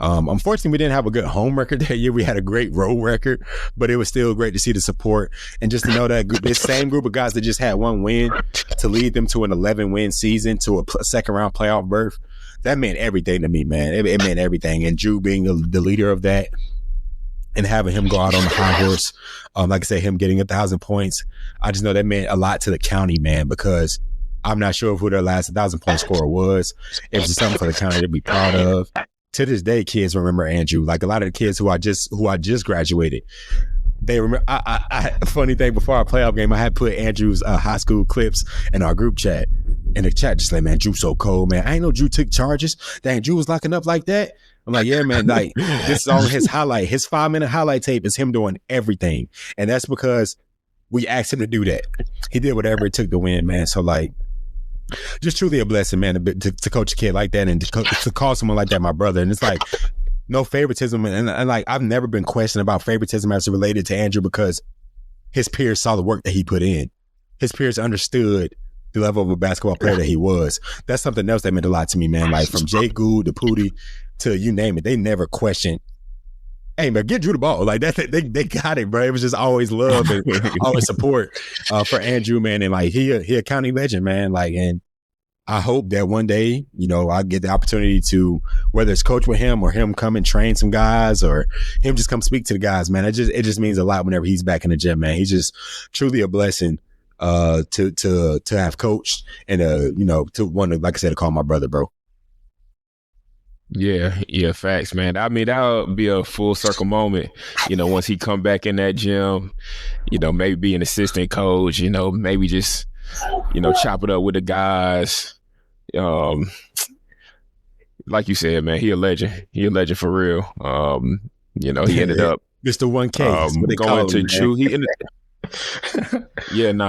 Unfortunately, we didn't have a good home record that year. We had a great road record, but it was still great to see the support and just to know that this same group of guys that just had one win to lead them to an 11-win season, to a second-round playoff berth. That meant everything to me, man. It meant everything. And Drew being the leader of that and having him go out on the high horse, like I said, him getting 1,000 points, I just know that meant a lot to the county, man, because I'm not sure who their last 1,000-point scorer was. It was something for the county to be proud of. To this day, kids remember Andrew. Like, a lot of the kids who I just graduated, they remember. Funny thing, before our playoff game, I had put Andrew's high school clips in our group chat. And the chat just like, man, Drew so cold, man. I ain't know Drew took charges. Dang, Drew was locking up like that. I'm like, yeah, man. Like, this is all his highlight. His 5-minute highlight tape is him doing everything, and that's because we asked him to do that. He did whatever it took to win, man. So, like, just truly a blessing, man, to coach a kid like that and to call someone like that my brother. And it's like, no favoritism. And like, I've never been questioned about favoritism as it related to Andrew because his peers saw the work that he put in. His peers understood the level of a basketball player that he was. That's something else that meant a lot to me, man. Like, from Jay Gould to Pootie to you name it, they never questioned, hey, man, get Drew the ball. Like, that, they got it, bro. It was just always love and always support for Andrew, man. And like, he a county legend, man. Like, and I hope that one day, you know, I get the opportunity to, whether it's coach with him or him come and train some guys or him just come speak to the guys, man. It just means a lot whenever he's back in the gym, man. He's just truly a blessing to have coached and you know, to want to, like I said, to call my brother, bro. Yeah, facts, man. I mean, that'll be a full circle moment, you know, once he come back in that gym, you know, maybe be an assistant coach, you know, maybe just, you know, chop it up with the guys. Like you said, man, he a legend. He a legend for real. You know, he ended up Mr. 1K going to Drew. He ended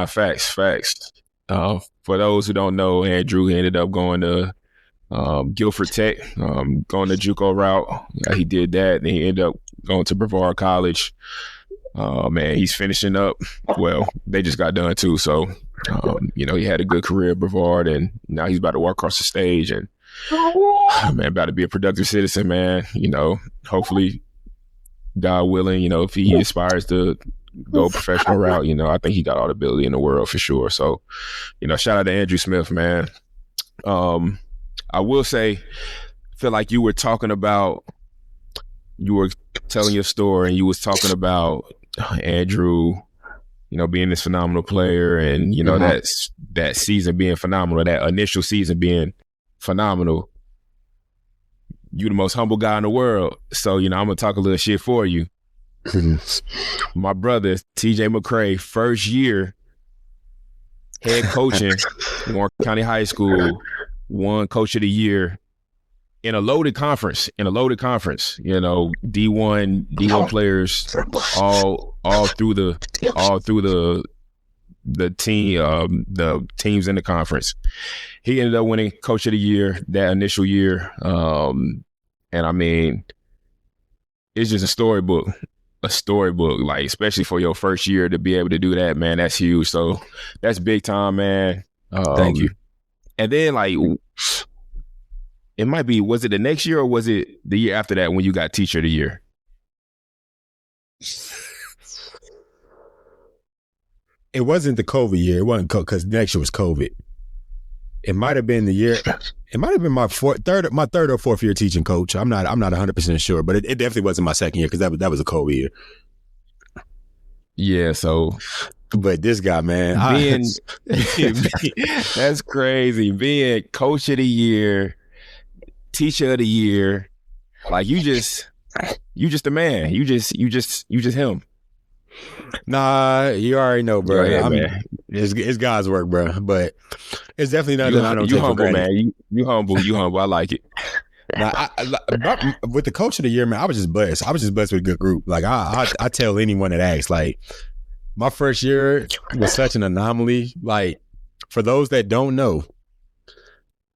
facts. For those who don't know, Andrew, he ended up going to Guilford Tech, going the JUCO route. He did that, and he ended up going to Brevard College. Man, he's finishing up. Well, they just got done too, so you know, he had a good career at Brevard, and now he's about to walk across the stage and man, about to be a productive citizen, man. You know, hopefully, God willing, you know, if he aspires to go professional route. You know, I think he got all the ability in the world for sure. So, you know, shout out to Andrew Smith, man. I will say, feel like you were telling your story and you was talking about Andrew, you know, being this phenomenal player and, you know, that season being phenomenal, that initial season being phenomenal. You the most humble guy in the world. So, you know, I'm going to talk a little shit for you. My brother, TJ McCray, first year head coaching, Warren County High School, won Coach of the Year in a loaded conference. You know, D1 players all through the teams in the conference. He ended up winning Coach of the Year that initial year. And I mean, it's just a storybook, like, especially for your first year to be able to do that, man, that's huge. So that's big time, man. Thank you. And then, like, it might be, was it the next year or was it the year after that when you got Teacher of the Year? It wasn't the COVID year. It wasn't because next year was COVID. It might have been the year. It might have been my third or fourth year teaching coach. I'm not 100% sure, but it definitely wasn't my second year because that was a COVID year. Yeah. So, but this guy, man, that's crazy. Being Coach of the Year, Teacher of the Year, like you just the man. You just him. Nah, you already know, bro. Yeah, man. It's God's work, bro. But it's definitely nothing I don't take humble, for granted. Man. You humble. I like it. Now, with the Coach of the Year, man, I was just blessed. I was just blessed with a good group. Like I tell anyone that asks, like, my first year was such an anomaly. Like, for those that don't know,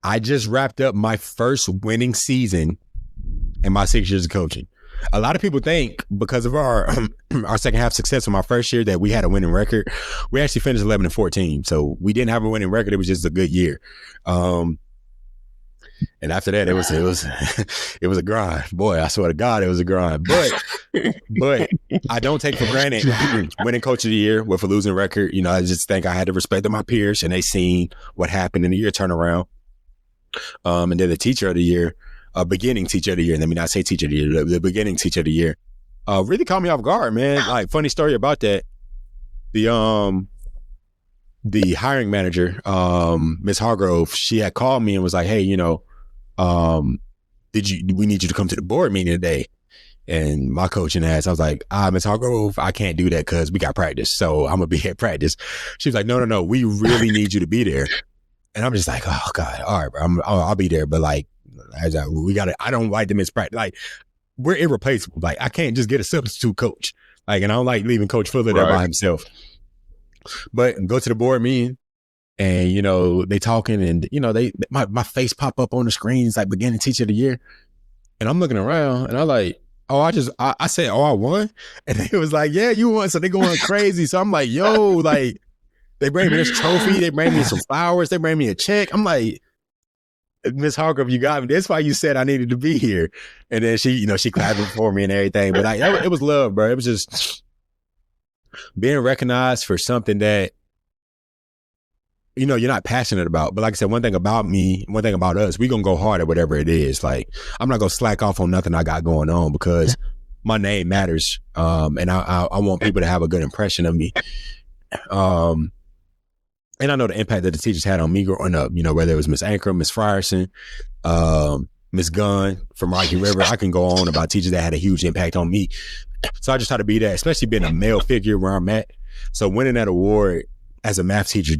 I just wrapped up my first winning season in my 6 years of coaching. A lot of people think because of our second half success in my first year that we had a winning record. We actually finished 11-14, so we didn't have a winning record. It was just a good year. And after that, it was a grind. Boy, I swear to God, it was a grind. But I don't take for granted winning Coach of the Year with a losing record. You know, I just think I had to respect my peers, and they seen what happened in the year turnaround. And then the Teacher of the Year. Beginning Teacher of the Year. Let me not say Teacher of the Year. The beginning Teacher of the Year really caught me off guard, man. Like, funny story about that. The hiring manager, Miss Hargrove, she had called me and was like, "Hey, you know, we need you to come to the board meeting today." And my coaching ass, I was like, Miss Hargrove, I can't do that because we got practice, so I'm gonna be at practice. She was like, No, we really need you to be there. And I'm just like, oh God, all right, bro, I'll be there, but like, I don't like to miss practice. Like, we're irreplaceable. Like, I can't just get a substitute coach. Like, and I don't like leaving Coach Fuller there by himself. But go to the board meeting, and you know they talking, and you know my face pop up on the screens like beginning Teacher of the Year, and I'm looking around, and I'm like, I said, I won, and it was like, yeah, you won. So they going crazy. So I'm like, yo, like, they bring me this trophy, they bring me some flowers, they bring me a check. I'm like, Miss Hargrove, you got me. That's why you said I needed to be here. And then she clapped for me and everything. But it was love, bro. It was just being recognized for something that, you know, you're not passionate about. But like I said, one thing about us, we gonna go hard at whatever it is. Like, I'm not gonna slack off on nothing I got going on because my name matters. And I want people to have a good impression of me. And I know the impact that the teachers had on me growing up, you know, whether it was Miss Ankrum, Miss Frierson, Miss Gunn from Rocky River. I can go on about teachers that had a huge impact on me. So I just try to be that, especially being a male figure where I'm at. So winning that award as a math teacher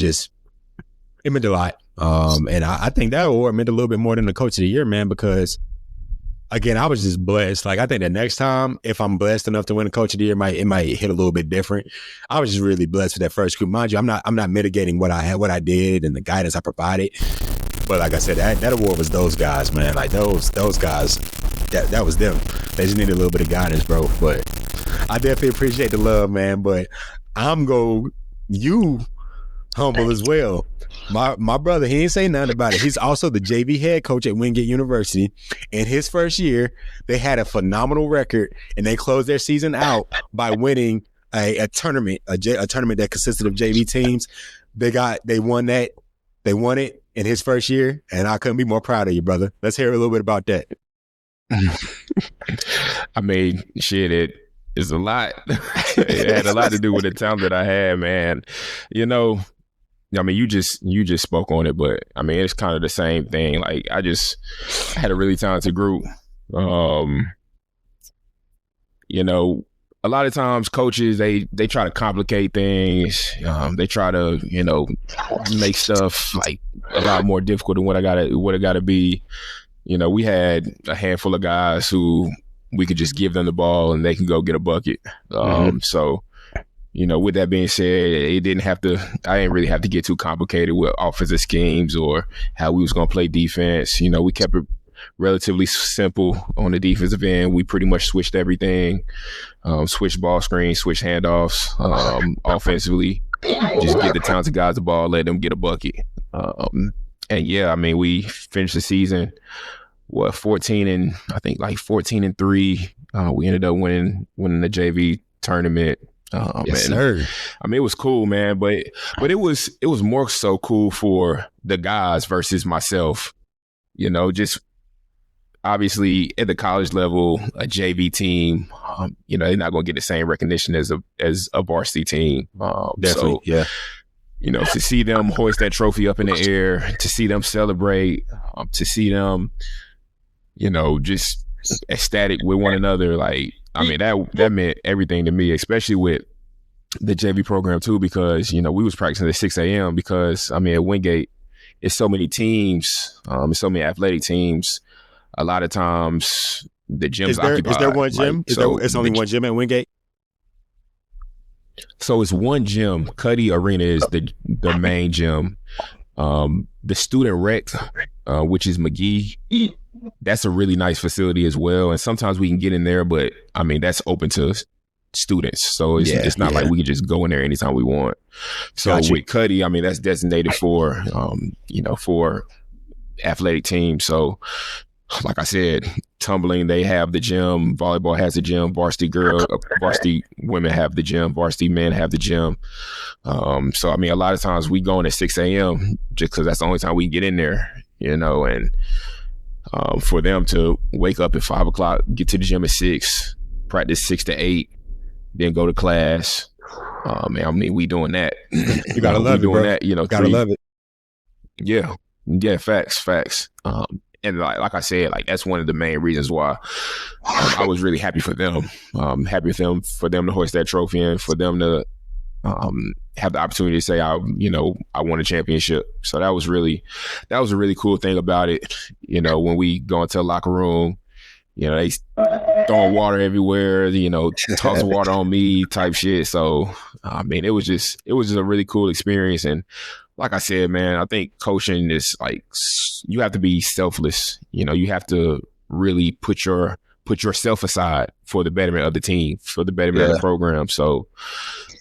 it meant a lot. And I think that award meant a little bit more than the Coach of the Year, man, because again, I was just blessed. Like, I think the next time, if I'm blessed enough to win a Coach of the Year, it might hit a little bit different. I was just really blessed with that first group. Mind you, I'm not mitigating what I did and the guidance I provided. But like I said, that award was those guys, man. Like those guys, that was them. They just needed a little bit of guidance, bro. But I definitely appreciate the love, man. But you humble as well. My brother, he ain't say nothing about it. He's also the JV head coach at Wingate University. In his first year, they had a phenomenal record, and they closed their season out by winning a tournament, a tournament that consisted of JV teams. They won it in his first year, and I couldn't be more proud of you, brother. Let's hear a little bit about that. I mean, shit, it is a lot. It had a lot to do with the talent that I had, man. You know, I mean, you just spoke on it, but I mean, it's kind of the same thing. Like, I had a really talented group. You know, a lot of times coaches, they try to complicate things. They try to, you know, make stuff like a lot more difficult than what it gotta be. You know, we had a handful of guys who we could just give them the ball and they can go get a bucket. So, you know, with that being said, I didn't really have to get too complicated with offensive schemes or how we was going to play defense. You know, we kept it relatively simple on the defensive end. We pretty much switched everything, switched ball screens, switched handoffs. Offensively, just get the talented guys the ball, let them get a bucket. And yeah, I mean, we finished the season, 14-3. We ended up winning the JV tournament. Yes, sir. I mean, it was cool, man, but it was more so cool for the guys versus myself. You know, just obviously at the college level, a JV team, you know, they're not going to get the same recognition as a varsity team. Definitely, yeah. You know, to see them hoist that trophy up in the air, to see them celebrate, to see them, you know, just ecstatic with one another. Like, I mean, that meant everything to me, especially with the JV program too, because, you know, we was practicing at 6 a.m. because, I mean, at Wingate, it's so many teams, it's so many athletic teams. A lot of times the gym's occupied. Is there one gym? Like, it's only one gym at Wingate? So it's one gym. Cuddy Arena is the main gym. The student rec, which is McGee, that's a really nice facility as well. And sometimes we can get in there, but I mean, that's open to students. So it's not like we can just go in there anytime we want. So with Cuddy, I mean, that's designated for, you know, for athletic teams. So like I said, tumbling, they have the gym. Volleyball has the gym. Varsity women have the gym. Varsity men have the gym. So, I mean, a lot of times we go in at 6 a.m. just because that's the only time we can get in there, you know, and for them to wake up at 5 o'clock, get to the gym at 6, practice 6 to 8, then go to class. Man, I mean, we doing that. You gotta love it, doing bro. that, you know. Gotta love it. Yeah, facts. And like I said, like that's one of the main reasons why I was really happy for them. For them to hoist that trophy and for them to have the opportunity to say, I won a championship. So that was a really cool thing about it. You know, when we go into the locker room, you know, they throwing water everywhere, you know, tossing water on me type shit. So, I mean, it was just a really cool experience. And like I said, man, I think coaching is like, you have to be selfless. You know, you have to really put yourself aside for the betterment of the team, for the betterment of the program. So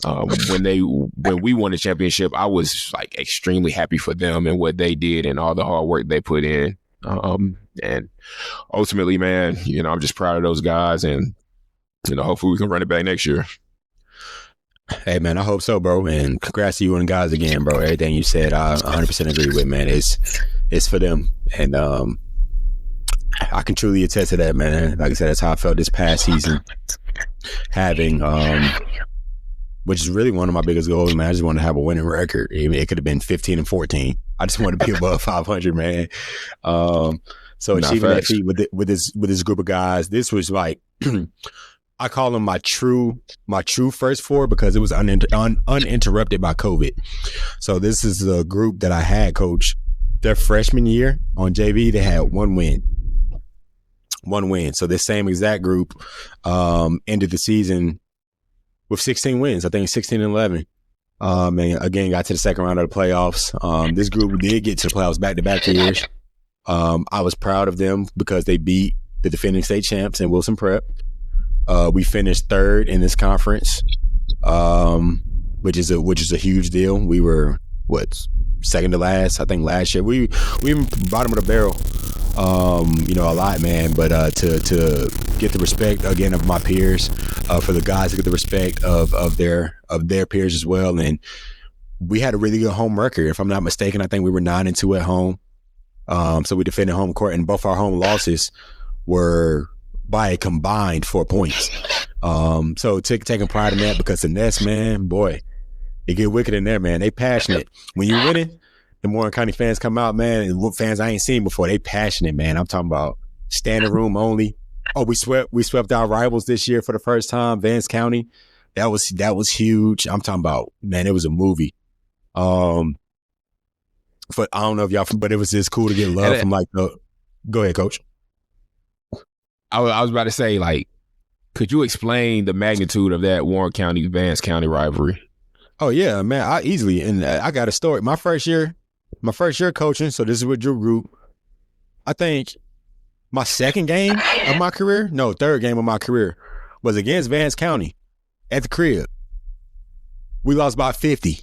when we won the championship, I was like extremely happy for them and what they did and all the hard work they put in. And ultimately, man, you know, I'm just proud of those guys, and you know, hopefully we can run it back next year. Hey, man, I hope so, bro. And congrats to you and the guys again, bro. Everything you said, I 100% agree with, man. It's for them. And I can truly attest to that, man. Like I said, that's how I felt this past season. Having, which is really one of my biggest goals, man. I just want to have a winning record. It could have been 15-14. I just want to be above 500, man. So achieving that feat with this group of guys, this was like, I call them my true first four because it was uninterrupted by COVID. So this is the group that I had, coach. Their freshman year on JV, they had one win. So this same exact group ended the season with 16 wins. I think 16-11. And again, got to the second round of the playoffs. This group did get to the playoffs back-to-back years. I was proud of them because they beat the defending state champs in Wilson Prep. We finished third in this conference, which is a huge deal. We were second to last, I think, last year. We even bottom of the barrel, you know, a lot, man. But to get the respect again of my peers, for the guys to get the respect of their peers as well. And we had a really good home record. If I'm not mistaken, I think we were 9-2 at home. So we defended home court, and both our home losses were by a combined 4 points. So taking pride in that, because the Nets, man, boy, it get wicked in there, man. They passionate. When you winning, the Warren County fans come out, man, and fans I ain't seen before. They passionate, man. I'm talking about standing room only. Oh, we swept our rivals this year for the first time, Vance County. That was huge. I'm talking about, man, it was a movie. But I don't know if y'all, but it was just cool to get love from like the. Go ahead, Coach. I was about to say, like, could you explain the magnitude of that Warren County Vance County rivalry? Oh yeah, man, I easily, and I got a story. My first year coaching. So this is with Drew Group. I think my third game of my career was against Vance County at the crib. We lost by 50.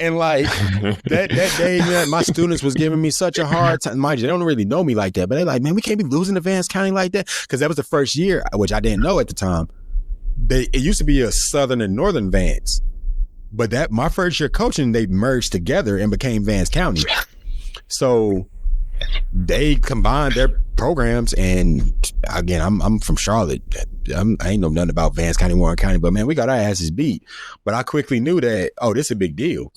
And like that day, man, my students was giving me such a hard time. Mind you, they don't really know me like that, but they're like, man, we can't be losing to Vance County like that. Because that was the first year, which I didn't know at the time. It used to be a Southern and Northern Vance. But my first year coaching, they merged together and became Vance County. So they combined their programs, and again, I'm from Charlotte. I ain't know nothing about Vance County, Warren County, but man, we got our asses beat. But I quickly knew that, this is a big deal.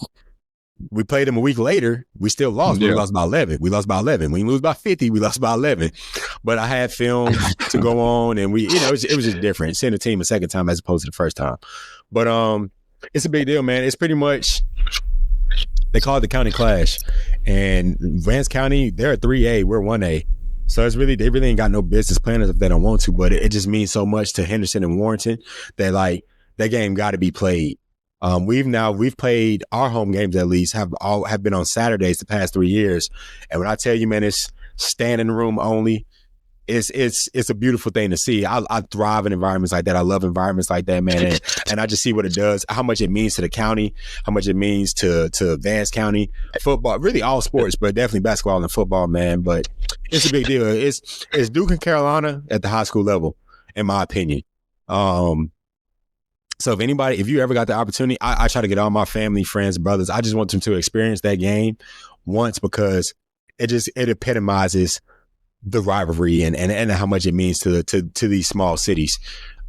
We played them a week later. We still lost. Yeah. We lost by 11. We didn't lose by 50. We lost by 11. But I had film to go on, and it was just different. Seeing the team a second time as opposed to the first time. But it's a big deal, man. It's pretty much, they call it the county clash. And Vance County, they're a 3A, we're 1A. So they really ain't got no business playing if they don't want to, but it just means so much to Henderson and Warrenton that like that game got to be played. We've played our home games, at least have been on Saturdays the past 3 years. And when I tell you, man, it's standing room only. It's a beautiful thing to see. I thrive in environments like that. I love environments like that, man. And I just see what it does, how much it means to the county, how much it means to Vance County football, really all sports, but definitely basketball and football, man. But it's a big deal. It's Duke and Carolina at the high school level, in my opinion. So if you ever got the opportunity, I try to get all my family, friends, brothers. I just want them to experience that game once, because it epitomizes the rivalry and how much it means to these small cities.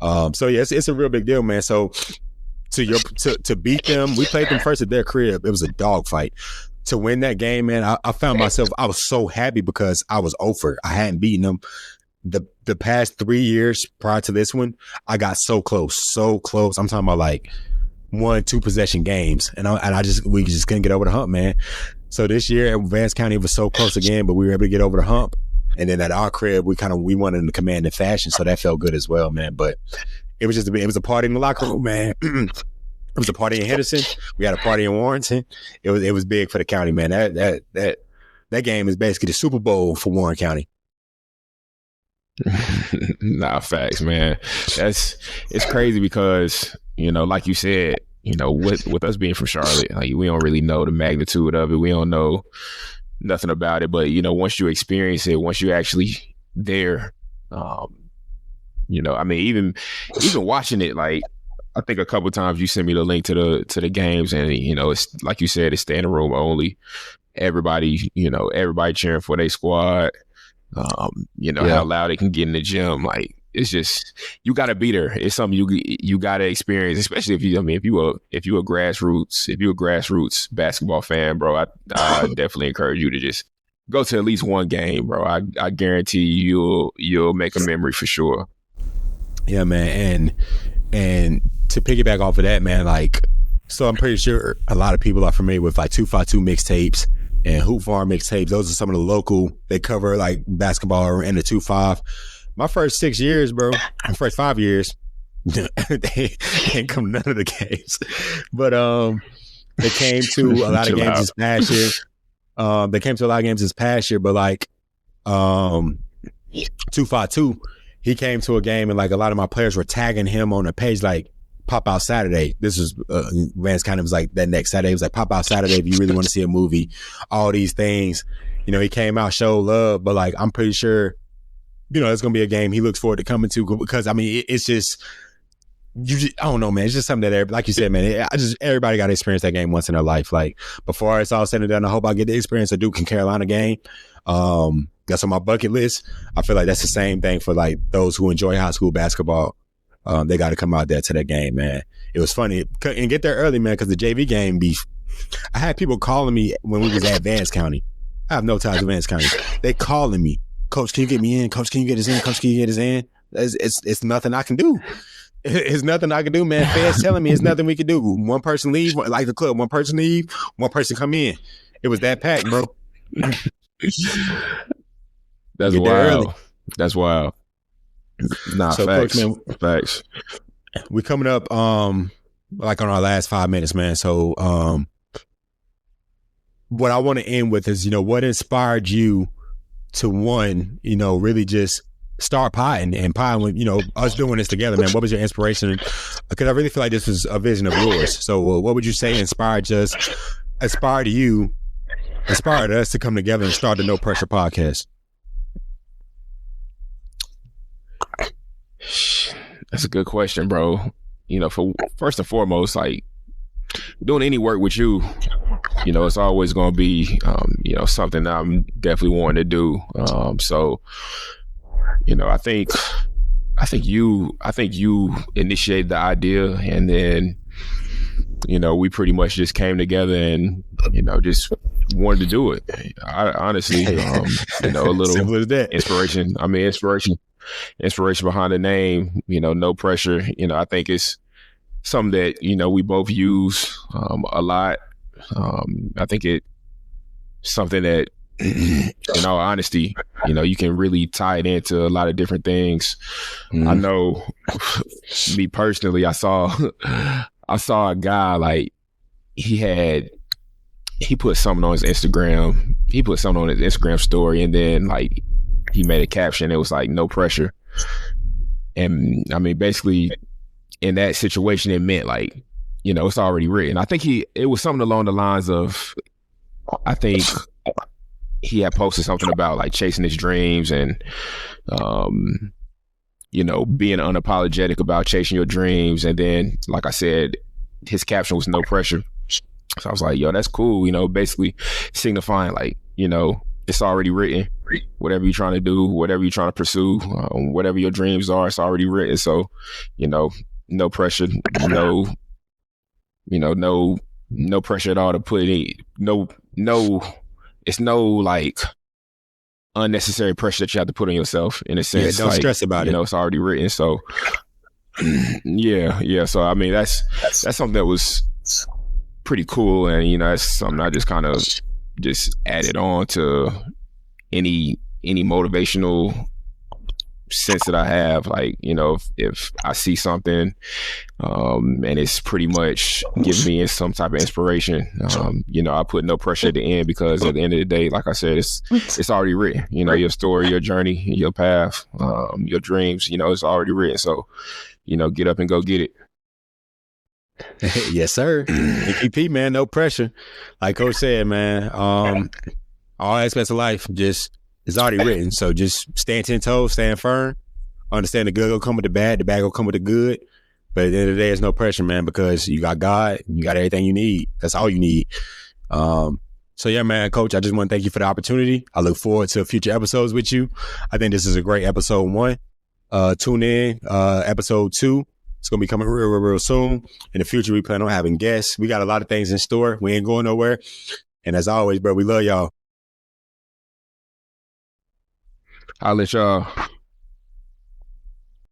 So yeah, it's a real big deal, man. So to beat them, we played them first at their crib. It was a dogfight. To win that game, man, I found myself, I was so happy because I was over. I hadn't beaten them. The past 3 years prior to this one, I got so close. I'm talking about like 1-2 possession games, and we just couldn't get over the hump, man. So this year at Vance County, it was so close again, but we were able to get over the hump. And then at our crib, we won in the commanding fashion, so that felt good as well, man. But it was a party in the locker room, man. It was a party in Henderson. We had a party in Warrenton. It was big for the county, man. That game is basically the Super Bowl for Warren County. Nah, facts, man. It's crazy because, like you said, with us being from Charlotte, like we don't really know the magnitude of it. We don't know nothing about it, but once you experience it, once you're actually there, I mean, even watching it, like I think a couple of times you sent me the link to the games, and it's like you said, it's standing room only. Everybody cheering for their squad. How loud it can get in the gym. Like, it's just, you got to be there. It's something you got to experience, especially if you a grassroots basketball fan, bro. I definitely encourage you to just go to at least one game, bro. I guarantee you'll make a memory for sure. Yeah, man. And to piggyback off of that, man, like, so I'm pretty sure a lot of people are familiar with like 252 mixtapes and Hoop Farm mixtapes. Those are some of the local, they cover like basketball and the 2-5. My first 6 years, bro, first 5 years, they ain't come none of the games. But they came to a lot of games this past year. But like 252, he came to a game and like a lot of my players were tagging him on a page like, Pop Out Saturday. This was Vance County was like that next Saturday. It was like Pop Out Saturday if you really want to see a movie. All these things, he came out, showed love, but like I'm pretty sure it's going to be a game he looks forward to coming to because, I mean, it's just, I don't know, man. It's just something that, like you said, man, everybody got to experience that game once in their life. Like, before it's all said and done, I hope I get to experience a Duke and Carolina game. That's on my bucket list. I feel like that's the same thing for, like, those who enjoy high school basketball. They got to come out there to that game, man. It was funny. And get there early, man, because the JV game I had people calling me when we was at Vance County. I have no ties to Vance County. They calling me, Coach, can you get me in? Coach, can you get us in? Coach, can you get us in? It's nothing I can do. It's nothing I can do, man. Feds telling me it's nothing we can do. One person leave, like the club. One person leave, one person come in. It was that packed, bro. That's wild. That's wild. Nah, so, facts. Coach, man, facts. We coming up, like on our last 5 minutes, man. So, what I want to end with is, what inspired you to really just start pieing and pieing with, us doing this together, man. What was your inspiration? Because I really feel like this was a vision of yours. So what would you say inspired us to come together and start the No Pressure podcast? That's a good question, bro. For first and foremost, like, doing any work with you, it's always going to be, something that I'm definitely wanting to do. So, I think you initiated the idea, and then, we pretty much just came together and, just wanted to do it. I honestly, a little inspiration. I mean, inspiration behind the name, No Pressure. I think it's something that, we both use a lot. I think it's something that, in all honesty, you can really tie it into a lot of different things. I know, me personally, I saw a guy, like, he put something on his Instagram. He put something on his Instagram story, and then, like, he made a caption. It was like, no pressure. And I mean, basically, in that situation, it meant, like, it's already written. I think it was something along the lines of, I think he had posted something about, like, chasing his dreams and, being unapologetic about chasing your dreams. And then, like I said, his caption was no pressure. So I was like, yo, that's cool. Basically signifying, like, it's already written. Whatever you're trying to do, whatever you're trying to pursue, whatever your dreams are, it's already written. So, no pressure, no pressure at all to put it in. It's no, like, unnecessary pressure that you have to put on yourself, in a sense. Yeah, don't stress about it. It's already written. So yeah. So I mean, that's something that was pretty cool, and that's something I just kind of just added on to any motivational sense that I have. Like, if I see something and it's pretty much giving me some type of inspiration, I put no pressure at the end, because at the end of the day, like I said, it's already written. Your story, your journey, your path, your dreams, it's already written. So, get up and go get it. Yes, sir. AKP, man, no pressure. Like Coach said, man, all aspects of life it's already written. So just stand 10 toes, stand firm. Understand the good will come with the bad will come with the good. But at the end of the day, there's no pressure, man, because you got God, you got everything you need. That's all you need. So yeah, man, Coach, I just want to thank you for the opportunity. I look forward to future episodes with you. I think this is a great episode 1. Tune in, episode 2. It's going to be coming real soon. In the future, we plan on having guests. We got a lot of things in store. We ain't going nowhere. And as always, bro, we love y'all. I'll let y'all.